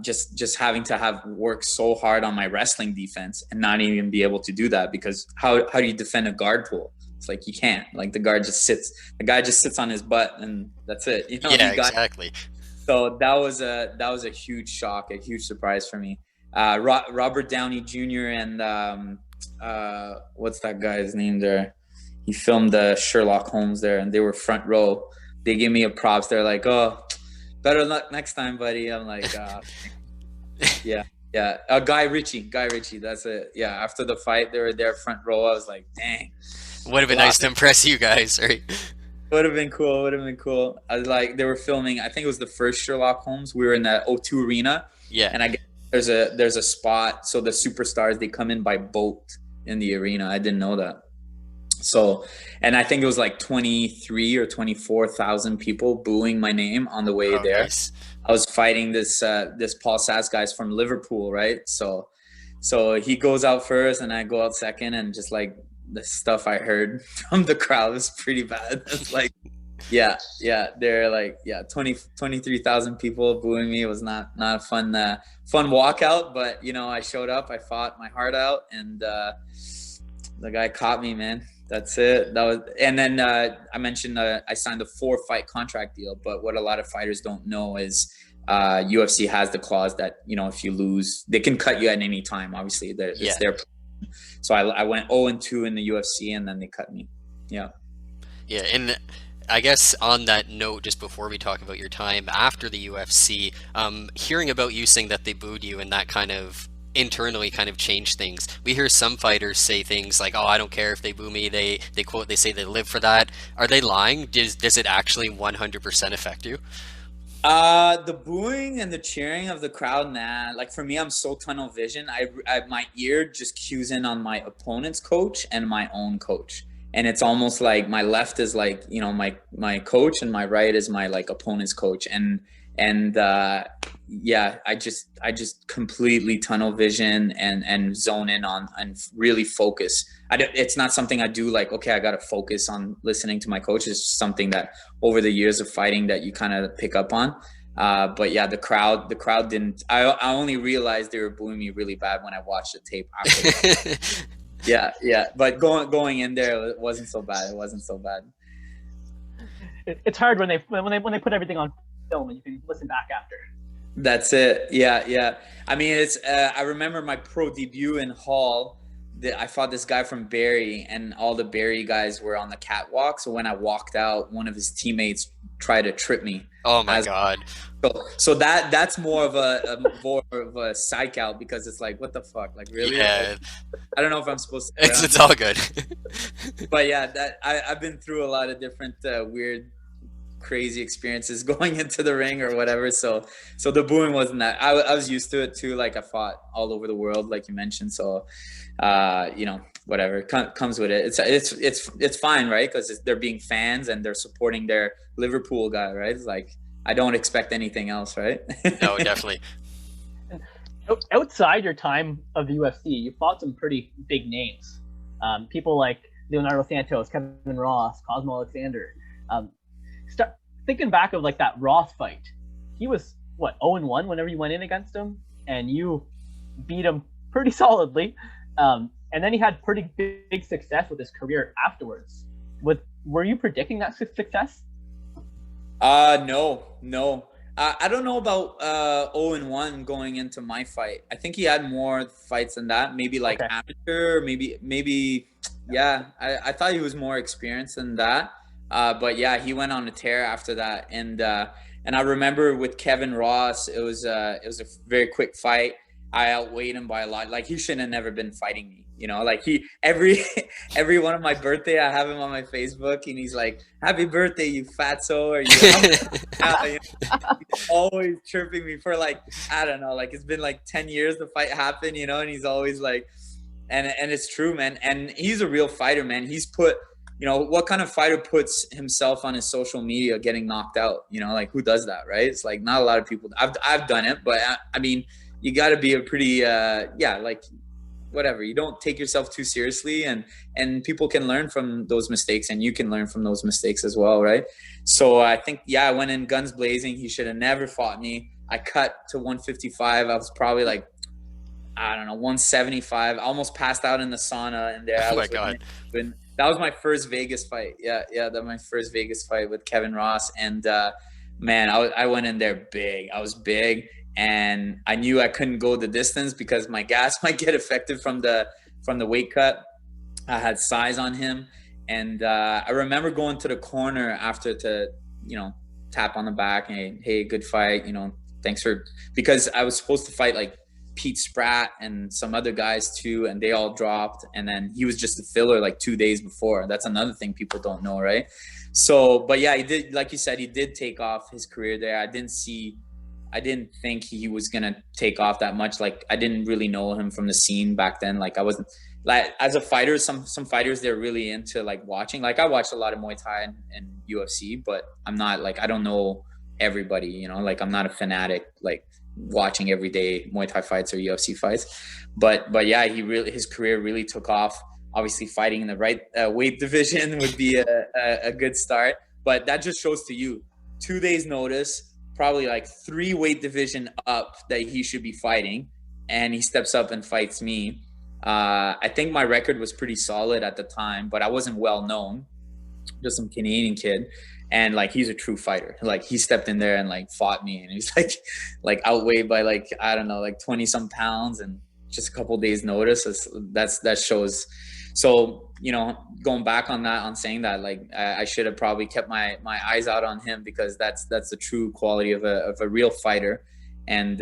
S2: just having to have worked so hard on my wrestling defense and not even be able to do that, because how do you defend a guard pull? It's like you can't. Like the guy just sits on his butt and that's it. You know?
S1: Yeah, exactly.
S2: So that was a huge shock, a huge surprise for me. Robert Downey Jr. and what's that guy's name there? He filmed Sherlock Holmes there, and they were front row. They gave me a props. They're like, "Oh, better luck next time, buddy." I'm like, yeah. Guy Ritchie. That's it. Yeah. After the fight, they were there front row. I was like, dang.
S1: Would have been nice to impress you guys, right?
S2: Would have been cool. I was like, they were filming, I think it was the first Sherlock Holmes. We were in the O2 Arena.
S1: Yeah.
S2: And I guess there's a spot. So the superstars, they come in by boat in the arena. I didn't know that. So, and I think it was like 23 or 24,000 people booing my name on the way there. Nice. I was fighting this Paul Sass guy's from Liverpool, right? So he goes out first and I go out second, and just like, the stuff I heard from the crowd was pretty bad. It's like, yeah, they're like, 23,000 people booing me. It was not a fun walkout, but you know, I showed up, I fought my heart out, and the guy caught me, man. That's it. And then I mentioned I signed a 4-fight contract deal, but what a lot of fighters don't know is UFC has the clause that, you know, if you lose, they can cut you at any time. Obviously, it's their. So I went 0-2 in the UFC, and then they cut me. Yeah. Yeah,
S1: and I guess on that note, just before we talk about your time after the UFC, hearing about you saying that they booed you and that kind of internally kind of changed things. We hear some fighters say things like, "Oh, I don't care if they boo me. They say they live for that." Are they lying? Does it actually 100% affect you?
S2: The booing and the cheering of the crowd, nah. Like for me, I'm so tunnel vision. My ear just cues in on my opponent's coach and my own coach. And it's almost like my left is like, you know, my coach, and my right is my like opponent's coach. And And yeah, I just completely tunnel vision and zone in on and really focus. It's not something I do like, okay, I got to focus on listening to my coach. It's just something that over the years of fighting that you kind of pick up on. But yeah, the crowd didn't, I only realized they were booing me really bad when I watched the tape after. Yeah. But going in there, it wasn't so bad.
S3: It's hard when they put everything on film and you can listen back after.
S2: That's it. Yeah. I mean, it's I remember my pro debut in Hall. I fought this guy from Barrie, and all the Barrie guys were on the catwalk. So when I walked out, one of his teammates tried to trip me.
S1: Oh my God.
S2: So that's more of a psych out, because it's like, what the fuck? Like, really?
S1: Yeah.
S2: I don't know if I'm supposed to.
S1: It's all good.
S2: But yeah, I've been through a lot of different weird, crazy experiences going into the ring or whatever. So the booing wasn't that. I was used to it too. Like, I fought all over the world, like you mentioned. So, whatever comes with it. It's fine, right? Because they're being fans and they're supporting their Liverpool guy, right? It's like, I don't expect anything else, right?
S1: No, definitely.
S3: Outside your time of the UFC, you fought some pretty big names. People like Leonardo Santos, Kevin Ross, Cosmo Alexandre. Thinking back of like that Ross fight, he was what, 0-1 whenever you went in against him, and you beat him pretty solidly. And then he had pretty big success with his career afterwards. Were you predicting that success?
S2: No. I don't know about 0-1 going into my fight. I think he had more fights than that. Maybe like amateur, maybe. Yeah, I thought he was more experienced than that. But yeah, he went on a tear after that. And I remember with Kevin Ross, it was a very quick fight. I outweighed him by a lot. Like, he shouldn't have never been fighting me. You know, like, every one of my birthday, I have him on my Facebook, and he's like, "Happy birthday, you fatso," or he's always chirping me for like, I don't know, like, it's been like 10 years the fight happened, you know, and he's always like, and it's true, man. And he's a real fighter, man. He's put, you know, what kind of fighter puts himself on his social media getting knocked out? You know, like, who does that, right? It's like, not a lot of people. I've done it, but I mean, you got to be a pretty, like, whatever. You don't take yourself too seriously, and people can learn from those mistakes, and you can learn from those mistakes as well, right? So I think, I went in guns blazing. He should have never fought me. I cut to 155. I was probably like, I don't know, 175. I almost passed out in the sauna in there.
S1: Oh my God.
S2: That was my first Vegas fight. Yeah, that was my first Vegas fight with Kevin Ross. And man, I went in there big. I was big, and I knew I couldn't go the distance because my gas might get affected from the weight cut. I had size on him, and I remember going to the corner after to, you know, tap on the back and, hey, good fight, you know, thanks for, because I was supposed to fight like Pete Spratt and some other guys too, and they all dropped, and then he was just a filler like 2 days before. That's another thing people don't know, right? So, but yeah, he did, like you said, he did take off his career there. I didn't think he was gonna take off that much. Like, I didn't really know him from the scene back then. Like, I wasn't, like, as a fighter, some fighters, they're really into like watching. Like, I watched a lot of Muay Thai and UFC, but I'm not like, I don't know everybody, you know, like, I'm not a fanatic like watching every day Muay Thai fights or UFC fights. But yeah, his career really took off. Obviously, fighting in the right weight division would be a good start. But that just shows to you, 2 days notice, probably like 3 weight division up that he should be fighting, and he steps up and fights me. I think my record was pretty solid at the time, but I wasn't well known, just some Canadian kid. And like, he's a true fighter. Like, he stepped in there and like fought me, and he's like outweighed by like, I don't know, like 20 some pounds, and just a couple days notice. That shows. So, you know, going back on that, on saying that, like, I should have probably kept my eyes out on him, because that's the true quality of a real fighter. And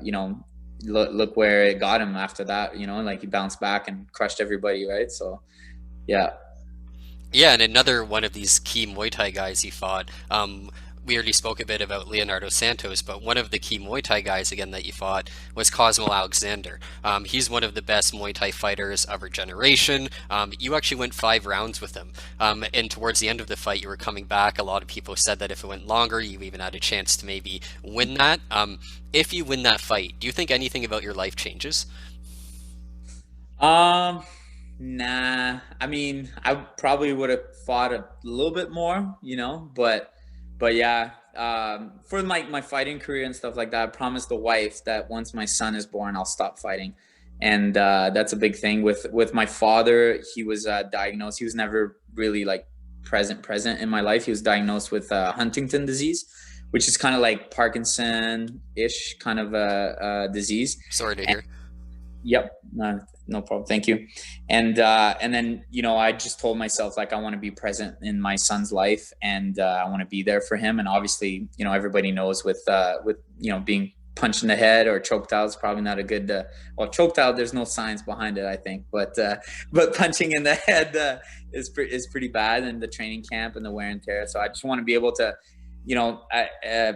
S2: you know, look where it got him after that, you know, like, he bounced back and crushed everybody, right? So yeah.
S1: Yeah, and another one of these key Muay Thai guys he fought, we already spoke a bit about Leonardo Santos, but one of the key Muay Thai guys again that you fought was Cosmo Alexandre. He's one of the best Muay Thai fighters of our generation. You actually went 5 rounds with him, and towards the end of the fight, you were coming back. A lot of people said that if it went longer, you even had a chance to maybe win that. If you win that fight, do you think anything about your life changes?
S2: Nah. I mean, I probably would have fought a little bit more, but yeah. For my fighting career and stuff like that, I promised the wife that once my son is born, I'll stop fighting, and that's a big thing. With my father, he was diagnosed. He was never really like present in my life. He was diagnosed with Huntington disease, which is kind of like Parkinson-ish kind of a disease.
S1: Sorry to hear.
S2: Yep. No problem. Thank you. And then, I just told myself, like, I want to be present in my son's life, and I want to be there for him. And obviously, everybody knows with being punched in the head or choked out is probably not a good, choked out, there's no science behind it, I think, but punching in the head is pretty bad in the training camp and the wear and tear. So I just want to be able to,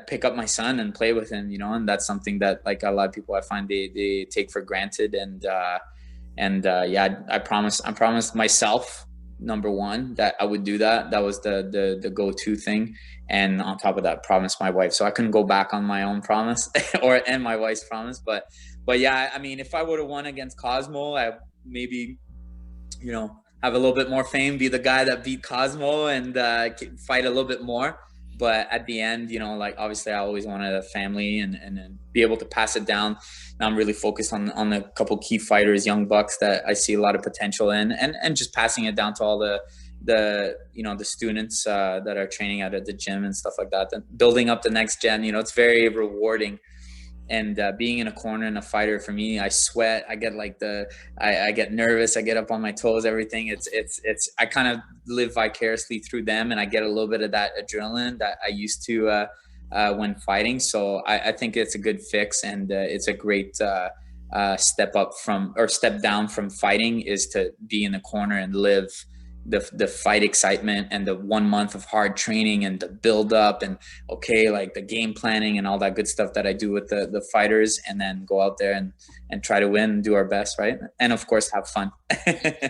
S2: pick up my son and play with him, and that's something that, like, a lot of people, I find they take for granted. I promised myself, number one, that I would do that. That was the go-to thing. And on top of that, promised my wife. So I couldn't go back on my own promise and my wife's promise. But yeah, I mean, if I would have won against Cosmo, I maybe, have a little bit more fame, be the guy that beat Cosmo and fight a little bit more. But at the end, like, obviously I always wanted a family and be able to pass it down. Now I'm really focused on a couple key fighters, young bucks that I see a lot of potential in, and just passing it down to all the students that are training out at the gym and stuff like that. And building up the next gen, it's very rewarding. And being in a corner and a fighter, for me, I sweat. I get I get nervous. I get up on my toes. Everything. It's. I kind of live vicariously through them, and I get a little bit of that adrenaline that I used to when fighting. So I think it's a good fix, and it's a great step down from fighting, is to be in the corner and live the fight excitement and the 1 month of hard training and the build up and like the game planning and all that good stuff that I do with the fighters, and then go out there and try to win and do our best, right? And of course have fun.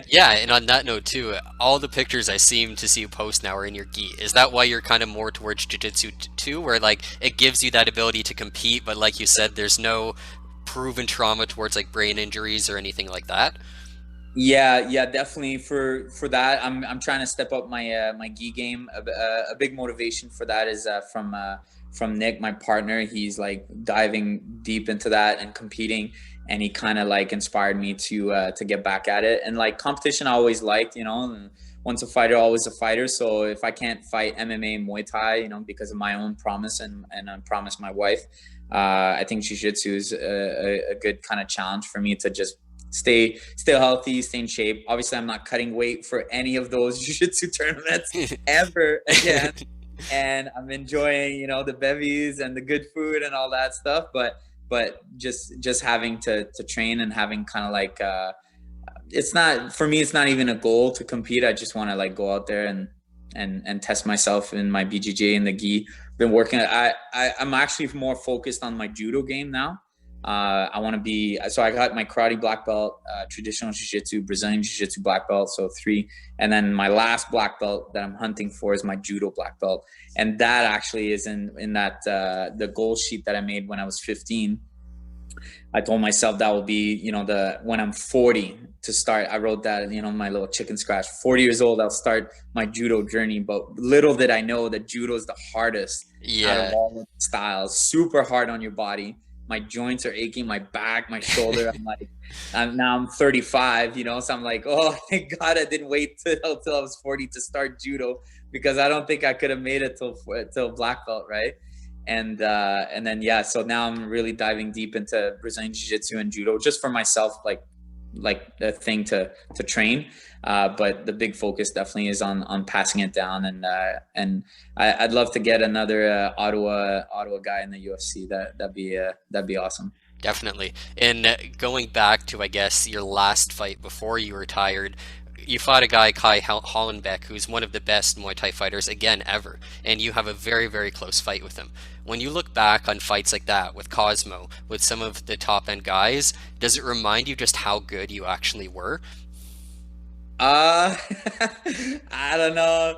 S1: Yeah, and on that note too, all the pictures I seem to see you post now are in your gi. Is that why you're kind of more towards jiu-jitsu too, where like it gives you that ability to compete, but like you said, there's no proven trauma towards like brain injuries or anything like that?
S2: Yeah, definitely. For that, I'm trying to step up my my gi game. A big motivation for that is from Nick, my partner. He's like diving deep into that and competing, and he kind of like inspired me to get back at it. And like competition, I always liked, and once a fighter, always a fighter. So if I can't fight MMA and Muay Thai, because of my own promise and I promised my wife, I think jiu-jitsu is a good kind of challenge for me to just stay healthy, stay in shape. Obviously, I'm not cutting weight for any of those jiu-jitsu tournaments ever again. And I'm enjoying, the bevies and the good food and all that stuff. But just having to train and having kind of like, it's not, for me, it's not even a goal to compete. I just want to like go out there and test myself in my BJJ and the gi. Been working. I'm actually more focused on my judo game now. I want to be, so I got my karate black belt, traditional jiu-jitsu, Brazilian jiu-jitsu black belt, so 3, and then my last black belt that I'm hunting for is my judo black belt, and that actually is in that the goal sheet that I made when I was 15. I told myself that will be, when I'm 40 to start. I wrote that, my little chicken scratch. 40 years old, I'll start my judo journey. But little did I know that judo is the hardest out of all the styles. Super hard on your body. My joints are aching, my back, my shoulder. I'm 35, so I'm like, oh, thank God I didn't wait till I was 40 to start judo, because I don't think I could have made it till black belt, right? And then so now I'm really diving deep into Brazilian jiu-jitsu and judo, just for myself, like a thing to train. But the big focus definitely is on passing it down, and I'd love to get another Ottawa guy in the UFC. That'd be awesome.
S1: Definitely. And going back to, I guess, your last fight before you retired, you fought a guy, Ky Hollenbeck, who's one of the best Muay Thai fighters again ever, and you have a very, very close fight with him. When you look back on fights like that with Cosmo, with some of the top end guys, does it remind you just how good you actually were?
S2: I don't know.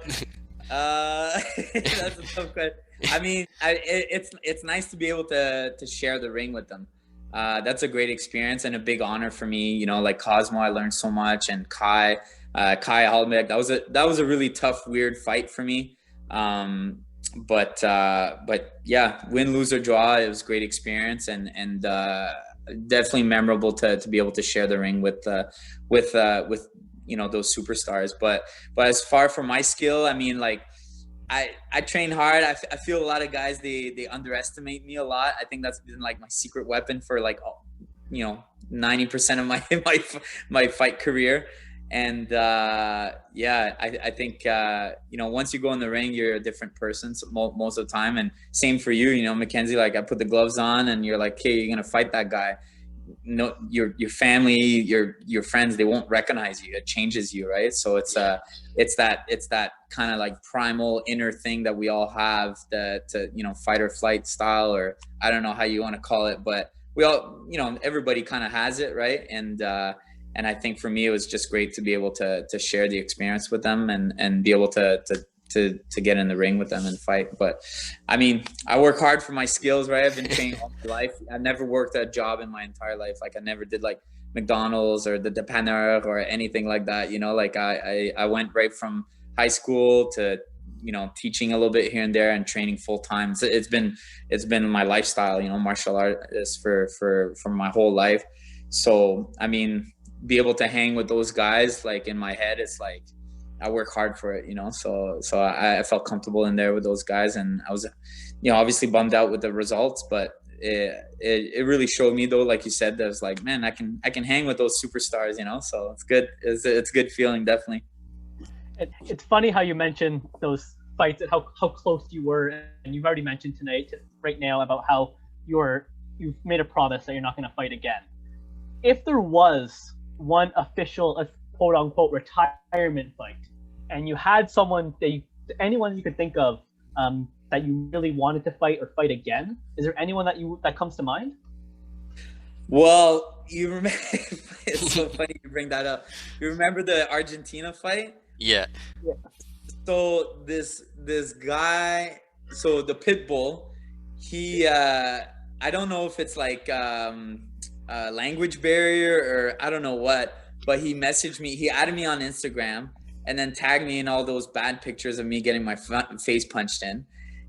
S2: That's a tough question. I mean, it's nice to be able to share the ring with them. That's a great experience and a big honor for me. You know, like Cosmo, I learned so much, and Ky Hollenbeck, that was a really tough, weird fight for me. But yeah, win, lose or draw, it was a great experience, and definitely memorable to be able to share the ring with you know, those superstars. But as far from my skill, I mean, like, I train hard. I feel a lot of guys, they underestimate me a lot. I think that's been like my secret weapon for, like, you know, 90% of my fight career. And yeah, I think you know, once you go in the ring, you're a different person most of the time. And same for you, you know, Mackenzie, like, I put the gloves on and you're like, hey, you're gonna fight that guy. No, your family, your friends, they won't recognize you. It changes you, right? So it's that kind of like primal inner thing that we all have, that you know, fight or flight style, or I don't know how you want to call it, but we all, you know, everybody kind of has it, right? And I think for me, it was just great to be able to share the experience with them and be able to get in the ring with them and fight. But I mean, I work hard for my skills, right? I've been training all my life. I never worked a job in my entire life. Like, I never did like McDonald's or the dépanneur or anything like that. You know, like I went right from high school to, you know, teaching a little bit here and there and training full time. So it's been my lifestyle, you know, martial artist for my whole life. So, I mean, be able to hang with those guys, like, in my head, it's like, I work hard for it, you know, so I felt comfortable in there with those guys, and I was, you know, obviously bummed out with the results, but it really showed me, though, like you said, that was like, man, I can hang with those superstars, you know, so it's good. It's a good feeling, definitely.
S3: It's funny how you mentioned those fights and how close you were, and you've already mentioned tonight, right now, about how you've made a promise that you're not going to fight again. If there was one official, quote unquote, retirement fight, and you had anyone you could think of that you really wanted to fight or fight again, is there anyone that comes to mind?
S2: Well, you remember, it's so funny you bring that up. You remember the Argentina fight?
S1: Yeah.
S2: So this guy, so the pit bull, he I don't know if it's like a language barrier or I don't know what, but he messaged me, he added me on Instagram and then tagged me in all those bad pictures of me getting my face punched in.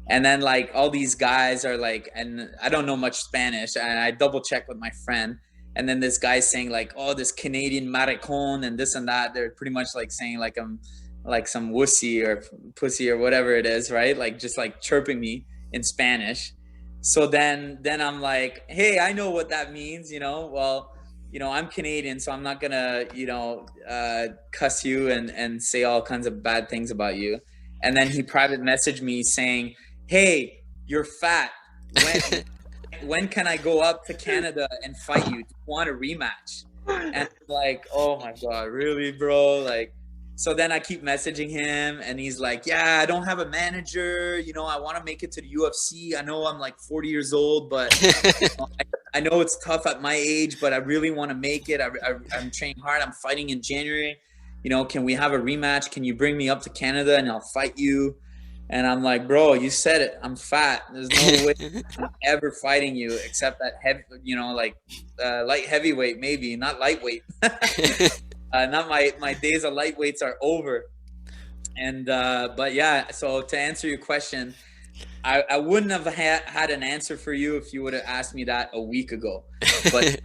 S2: And then, like, all these guys are like, and I don't know much Spanish, and I double checked with my friend. And then this guy's saying like, oh, this Canadian maricon and this and that. They're pretty much like saying like I'm like some wussy or pussy or whatever it is, right? Like, just like chirping me in Spanish. So then I'm like, hey, I know what that means, you know? Well, you know, I'm Canadian, so I'm not gonna, you know, cuss you and say all kinds of bad things about you. And then he private messaged me saying, hey, you're fat. When can I go up to Canada and fight you? Do you want a rematch? And I'm like, oh my God, really, bro? Like, so then I keep messaging him and he's like, yeah, I don't have a manager. You know, I want to make it to the UFC. I know I'm like 40 years old, but you know, I know it's tough at my age, but I really want to make it. I'm training hard. I'm fighting in January. You know, can we have a rematch? Can you bring me up to Canada and I'll fight you? And I'm like, bro, you said it. I'm fat. There's no way I'm ever fighting you except that heavy, you know, like light heavyweight, maybe, not lightweight. Not my days of lightweights are over. And but yeah, so to answer your question, I wouldn't have had an answer for you if you would have asked me that a week ago. But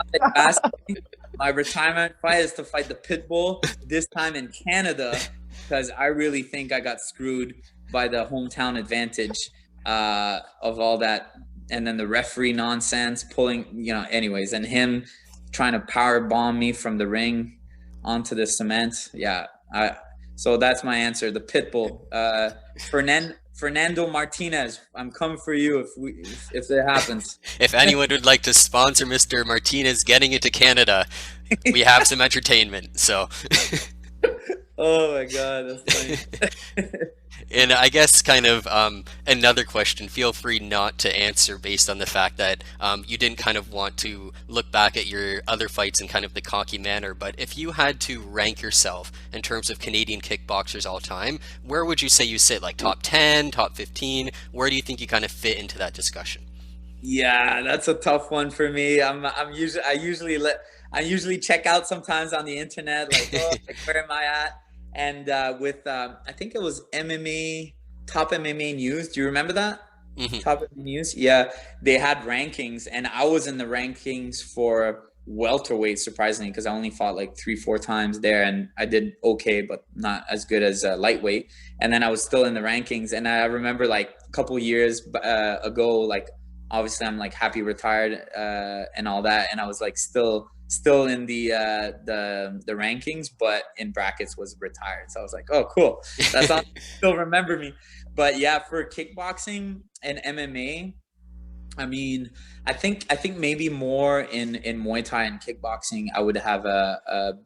S2: my retirement fight is to fight the Pitbull, this time in Canada, because I really think I got screwed by the hometown advantage of all that. And then the referee nonsense pulling, you know, anyways, and him trying to power bomb me from the ring onto the cement. Yeah. So that's my answer. The Pitbull, Fernando Martinez. I'm coming for you if it happens.
S1: If anyone would like to sponsor Mr. Martinez getting into Canada, we have some entertainment. So
S2: Oh my God, that's funny.
S1: And I guess kind of another question, feel free not to answer based on the fact that you didn't kind of want to look back at your other fights in kind of the cocky manner, but if you had to rank yourself in terms of Canadian kickboxers all time, where would you say you sit? Like top 10, top 15? Where do you think you kind of fit into that discussion?
S2: Yeah, that's a tough one for me. I usually check out sometimes on the internet, like, oh, like, where am I at? And with I think it was MMA, Top MMA News. Do you remember that?
S1: Mm-hmm.
S2: Top MMA News. Yeah, they had rankings, and I was in the rankings for welterweight, surprisingly, because I only fought like 3-4 times there, and I did okay, but not as good as lightweight. And then I was still in the rankings, and I remember like a couple years ago, like obviously I'm like happy retired and all that, and I was like still in the rankings, but in brackets was retired. So I was like, oh, cool. That's all. Still remember me. But yeah, for kickboxing and MMA, I mean, I think maybe more in Muay Thai and kickboxing, I would have a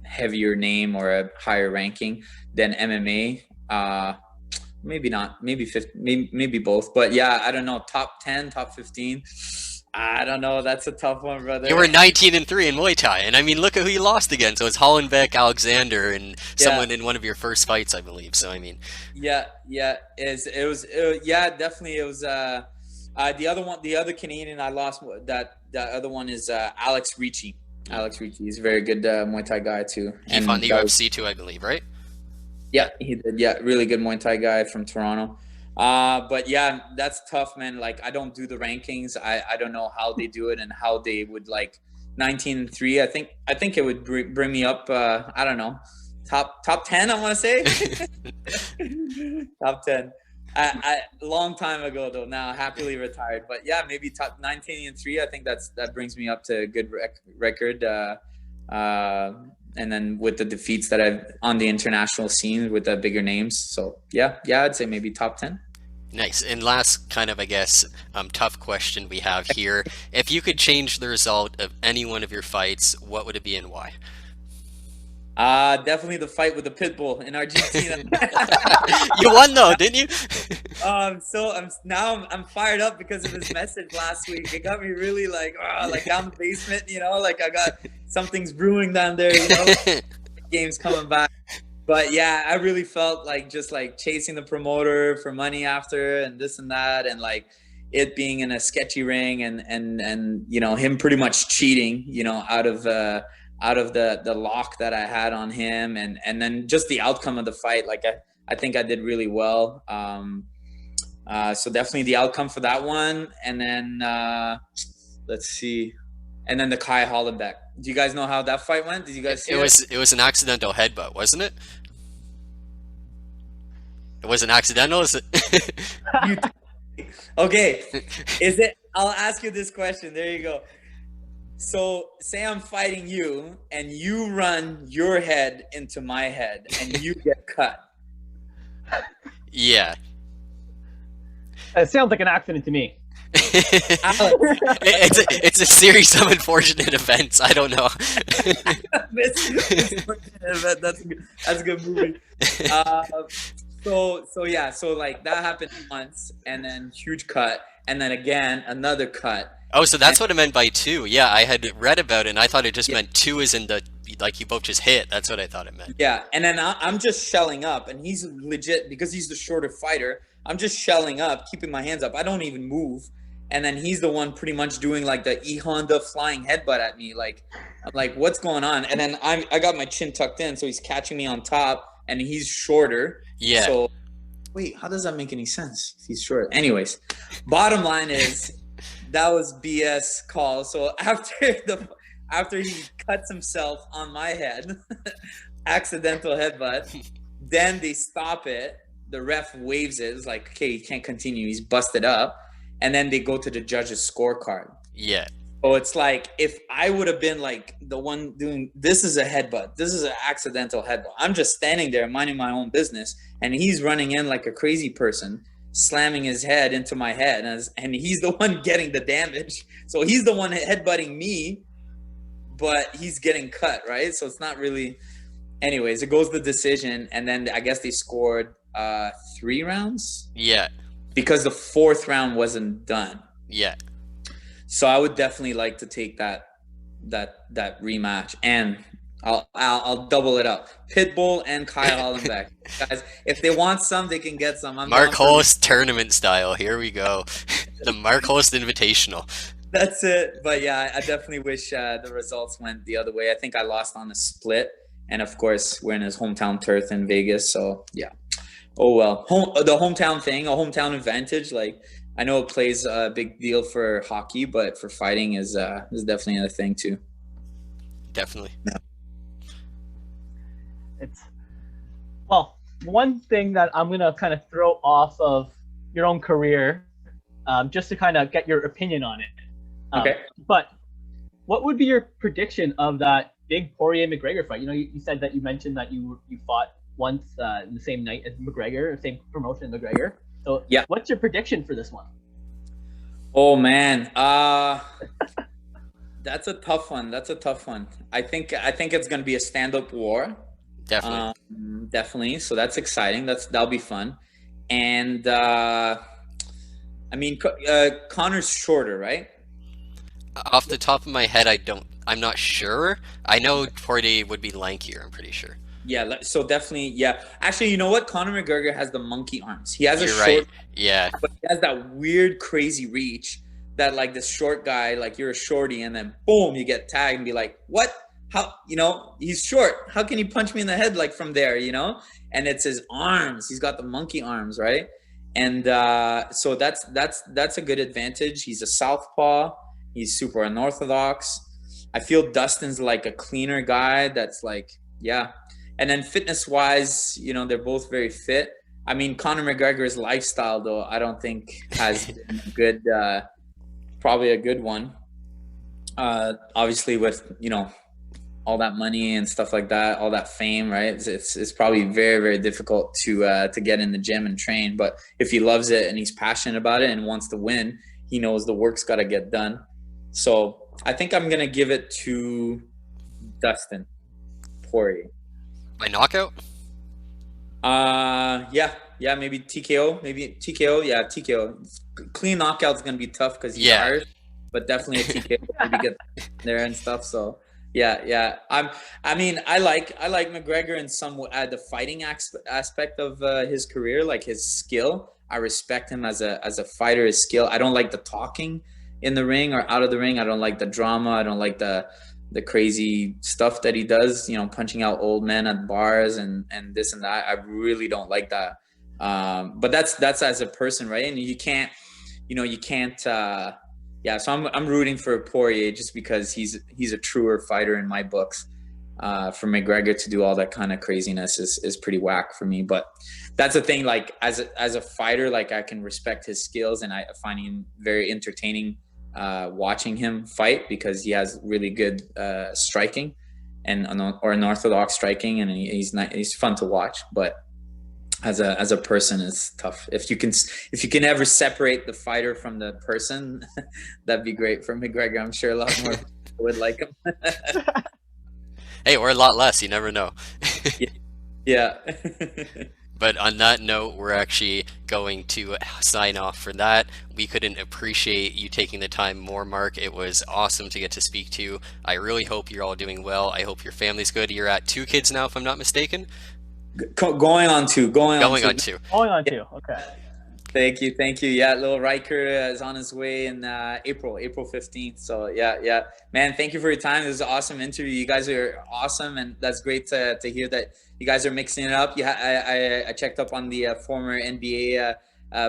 S2: heavier name or a higher ranking than MMA. Maybe not, maybe 50, maybe both. But yeah, I don't know. Top 10, top 15. I don't know. That's a tough one, brother.
S1: You were 19-3 in Muay Thai, and I mean, look at who you lost against. So it's Hollenbeck, Alexander, and someone in one of your first fights, I believe. So I mean,
S2: yeah, it was definitely. It was the other one, the other Canadian I lost. That other one is Alex Ritchie. Alex Ritchie is a very good Muay Thai guy too.
S1: He fought in the UFC too, I believe, right?
S2: Yeah, he did. Yeah, really good Muay Thai guy from Toronto. But yeah, that's tough, man. Like, I don't do the rankings. I don't know how they do it and how they would, like, 19-3. I think it would bring me up. I don't know, top 10. I want to say top 10. I long time ago though. Now happily retired. But yeah, maybe top 19-3. I think that brings me up to a good record. And then with the defeats that I've on the international scene with the bigger names. So yeah, I'd say maybe top 10.
S1: Nice. And last kind of, I guess, tough question we have here. If you could change the result of any one of your fights, what would it be and why?
S2: Definitely the fight with the pit bull in Argentina.
S1: You won though, didn't you?
S2: I'm fired up because of his message last week. It got me really like down the basement, like I got something's brewing down there, game's coming back. But yeah, I really felt like just like chasing the promoter for money after and this and that, and like it being in a sketchy ring and him pretty much cheating, out of the lock that I had on him, and then just the outcome of the fight. Like I think I did really well. So definitely the outcome for that one. And then let's see. And then the Ky Hollenbeck. Do you guys know how that fight went? Did you guys see it?
S1: It was an accidental headbutt, wasn't it? It wasn't accidental, is it?
S2: Okay. Is it? I'll ask you this question. There you go. So say I'm fighting you and you run your head into my head and you get cut.
S1: Yeah.
S3: It sounds like an accident to me.
S1: It's a series of unfortunate events. I don't know.
S2: That's a good movie. So like that happened once, and then huge cut, and then again another cut.
S1: Oh, so that's what it meant by two. Yeah, I had read about it, and I thought it just meant two is in the, like, you both just hit. That's what I thought it meant.
S2: Yeah, and then I'm just shelling up, and he's legit, because he's the shorter fighter, I'm just shelling up, keeping my hands up. I don't even move. And then he's the one pretty much doing like the E-Honda flying headbutt at me. Like, I'm like, what's going on? And then I got my chin tucked in, so he's catching me on top, and he's shorter.
S1: Yeah.
S2: So, wait, how does that make any sense? He's short. Anyways, bottom line is that was BS call. So after he cuts himself on my head, accidental headbutt, then they stop it. The ref waves it. It's like, okay, he can't continue. He's busted up. And then they go to the judge's scorecard.
S1: Yeah.
S2: So it's like, if I would have been like the one doing, this is a headbutt, this is an accidental headbutt. I'm just standing there minding my own business, and he's running in like a crazy person, slamming his head into my head, and he's the one getting the damage. So he's the one headbutting me, but he's getting cut, right? So it's not really, anyways, it goes the decision, and then I guess they scored 3 rounds.
S1: Yeah.
S2: Because the 4th round wasn't done.
S1: Yeah.
S2: So I would definitely like to take that rematch, and I'll double it up. Pitbull and Ky Hollenbeck. Guys, if they want some, they can get some.
S1: Mark Holst tournament style. Here we go. The Mark Holst Invitational.
S2: That's it. But yeah, I definitely wish the results went the other way. I think I lost on a split, and of course we're in his hometown turf in Vegas. So yeah. Oh well. The hometown thing, a hometown advantage. Like, I know it plays a big deal for hockey, but for fighting is definitely a thing too.
S1: Definitely.
S2: Yeah.
S3: It's, well, one thing that I'm gonna kind of throw off of your own career, just to kind of get your opinion on it.
S2: Okay.
S3: But what would be your prediction of that big Poirier McGregor fight? You know, you said that you mentioned that you fought once in the same night as McGregor, same promotion as McGregor. So
S2: yeah,
S3: what's your prediction for this one?
S2: Oh man, that's a tough one. I think it's gonna be a stand-up war.
S1: Definitely.
S2: Definitely. So that's exciting. That'll be fun. And I mean, Conor's shorter, right?
S1: Off the top of my head, I'm not sure. I know Poirier would be lankier, I'm pretty sure.
S2: Yeah, so definitely, yeah. Actually, you know what? Conor McGregor has the monkey arms. He has
S1: You're
S2: short,
S1: right. Yeah.
S2: but he has that weird, crazy reach that, like, this short guy, like, you're a shorty, and then boom, you get tagged and be like, what? How? You know, he's short. How can he punch me in the head, like, from there? You know? And it's his arms. He's got the monkey arms, right? And so that's a good advantage. He's a southpaw. He's super unorthodox. I feel Dustin's like a cleaner guy. That's like, yeah. And then fitness-wise, you know, they're both very fit. I mean, Conor McGregor's lifestyle, though, I don't think has been a good, probably a good one. Obviously, with, you know, all that money and stuff like that, all that fame, right? It's probably very, very difficult to get in the gym and train. But if he loves it and he's passionate about it and wants to win, he knows the work's got to get done. So I think I'm gonna give it to Dustin Poirier.
S1: By knockout?
S2: Yeah, maybe TKO. Yeah, TKO. Clean knockout's gonna be tough because he's Irish, but definitely a TKO. Maybe get there and stuff. So yeah. I mean, I like McGregor in some the fighting aspect of his career, like his skill. I respect him as a fighter, his skill. I don't like the talking in the ring or out of the ring. I don't like the drama. I don't like the crazy stuff that he does, you know, punching out old men at bars and this and that. I really don't like that. But that's as a person, right? And you can't. Yeah, so I'm rooting for Poirier just because he's a truer fighter in my books. For McGregor to do all that kind of craziness is pretty whack for me. But that's the thing. Like as a fighter, like I can respect his skills, and I find him very entertaining watching him fight because he has really good striking and unorthodox striking, and he's fun to watch. But as a person, it's tough. If you can ever separate the fighter from the person, that'd be great for McGregor. I'm sure a lot more people would like him.
S1: Hey, or a lot less. You never know.
S2: Yeah.
S1: But on that note, we're actually going to sign off for that. We couldn't appreciate you taking the time more, Mark. It was awesome to get to speak to you. I really hope you're all doing well. I hope your family's good. You're at 2 kids now, if I'm not mistaken?
S2: Going on 2.
S3: Going on 2. Okay.
S2: Thank you. Yeah, little Riker is on his way in April 15th. So yeah, man, thank you for your time. This is an awesome interview. You guys are awesome, and that's great to hear that you guys are mixing it up. Yeah, I checked up on the former NBA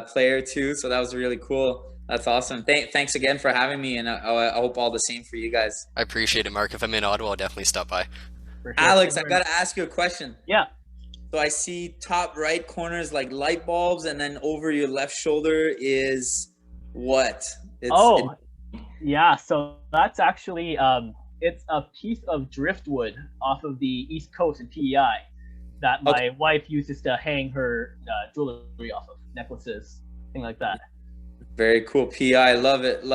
S2: player too, so that was really cool. That's awesome. Thanks again for having me, and I hope all the same for you guys.
S1: I appreciate it, Mark. If I'm in Ottawa, I'll definitely stop by.
S3: For sure.
S2: Alex, I gotta ask you a question.
S3: Yeah.
S2: So I see top right corner is like light bulbs, and then over your left shoulder is what?
S3: Yeah. So that's actually it's a piece of driftwood off of the East Coast in PEI that my wife uses to hang her jewelry off of, necklaces, thing like that.
S2: Very cool. PEI, love it.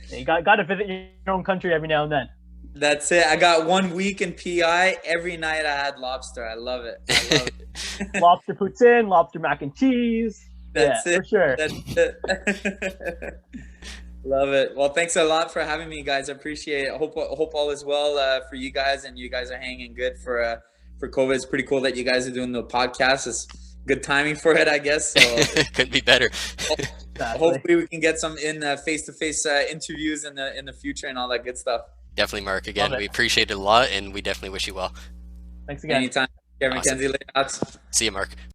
S3: Yeah, you got to visit your own country every now and then.
S2: That's it. I got 1 week in PI. Every night I had lobster. I love it. I love it.
S3: Lobster poutine, lobster mac and cheese.
S2: That's it.
S3: For sure.
S2: That's it. Love it. Well, thanks a lot for having me, guys. I appreciate it. Hope all is well for you guys, and you guys are hanging good for COVID. It's pretty cool that you guys are doing the podcast. It's good timing for it, I guess. So
S1: Couldn't be better.
S2: hopefully we can get some in face-to-face interviews in the future and all that good stuff.
S1: Definitely, Mark. Again, we appreciate it a lot, and we definitely wish you well.
S3: Thanks again.
S2: Anytime. Kevin
S1: Awesome.
S2: McKenzie, later.
S1: See you, Mark.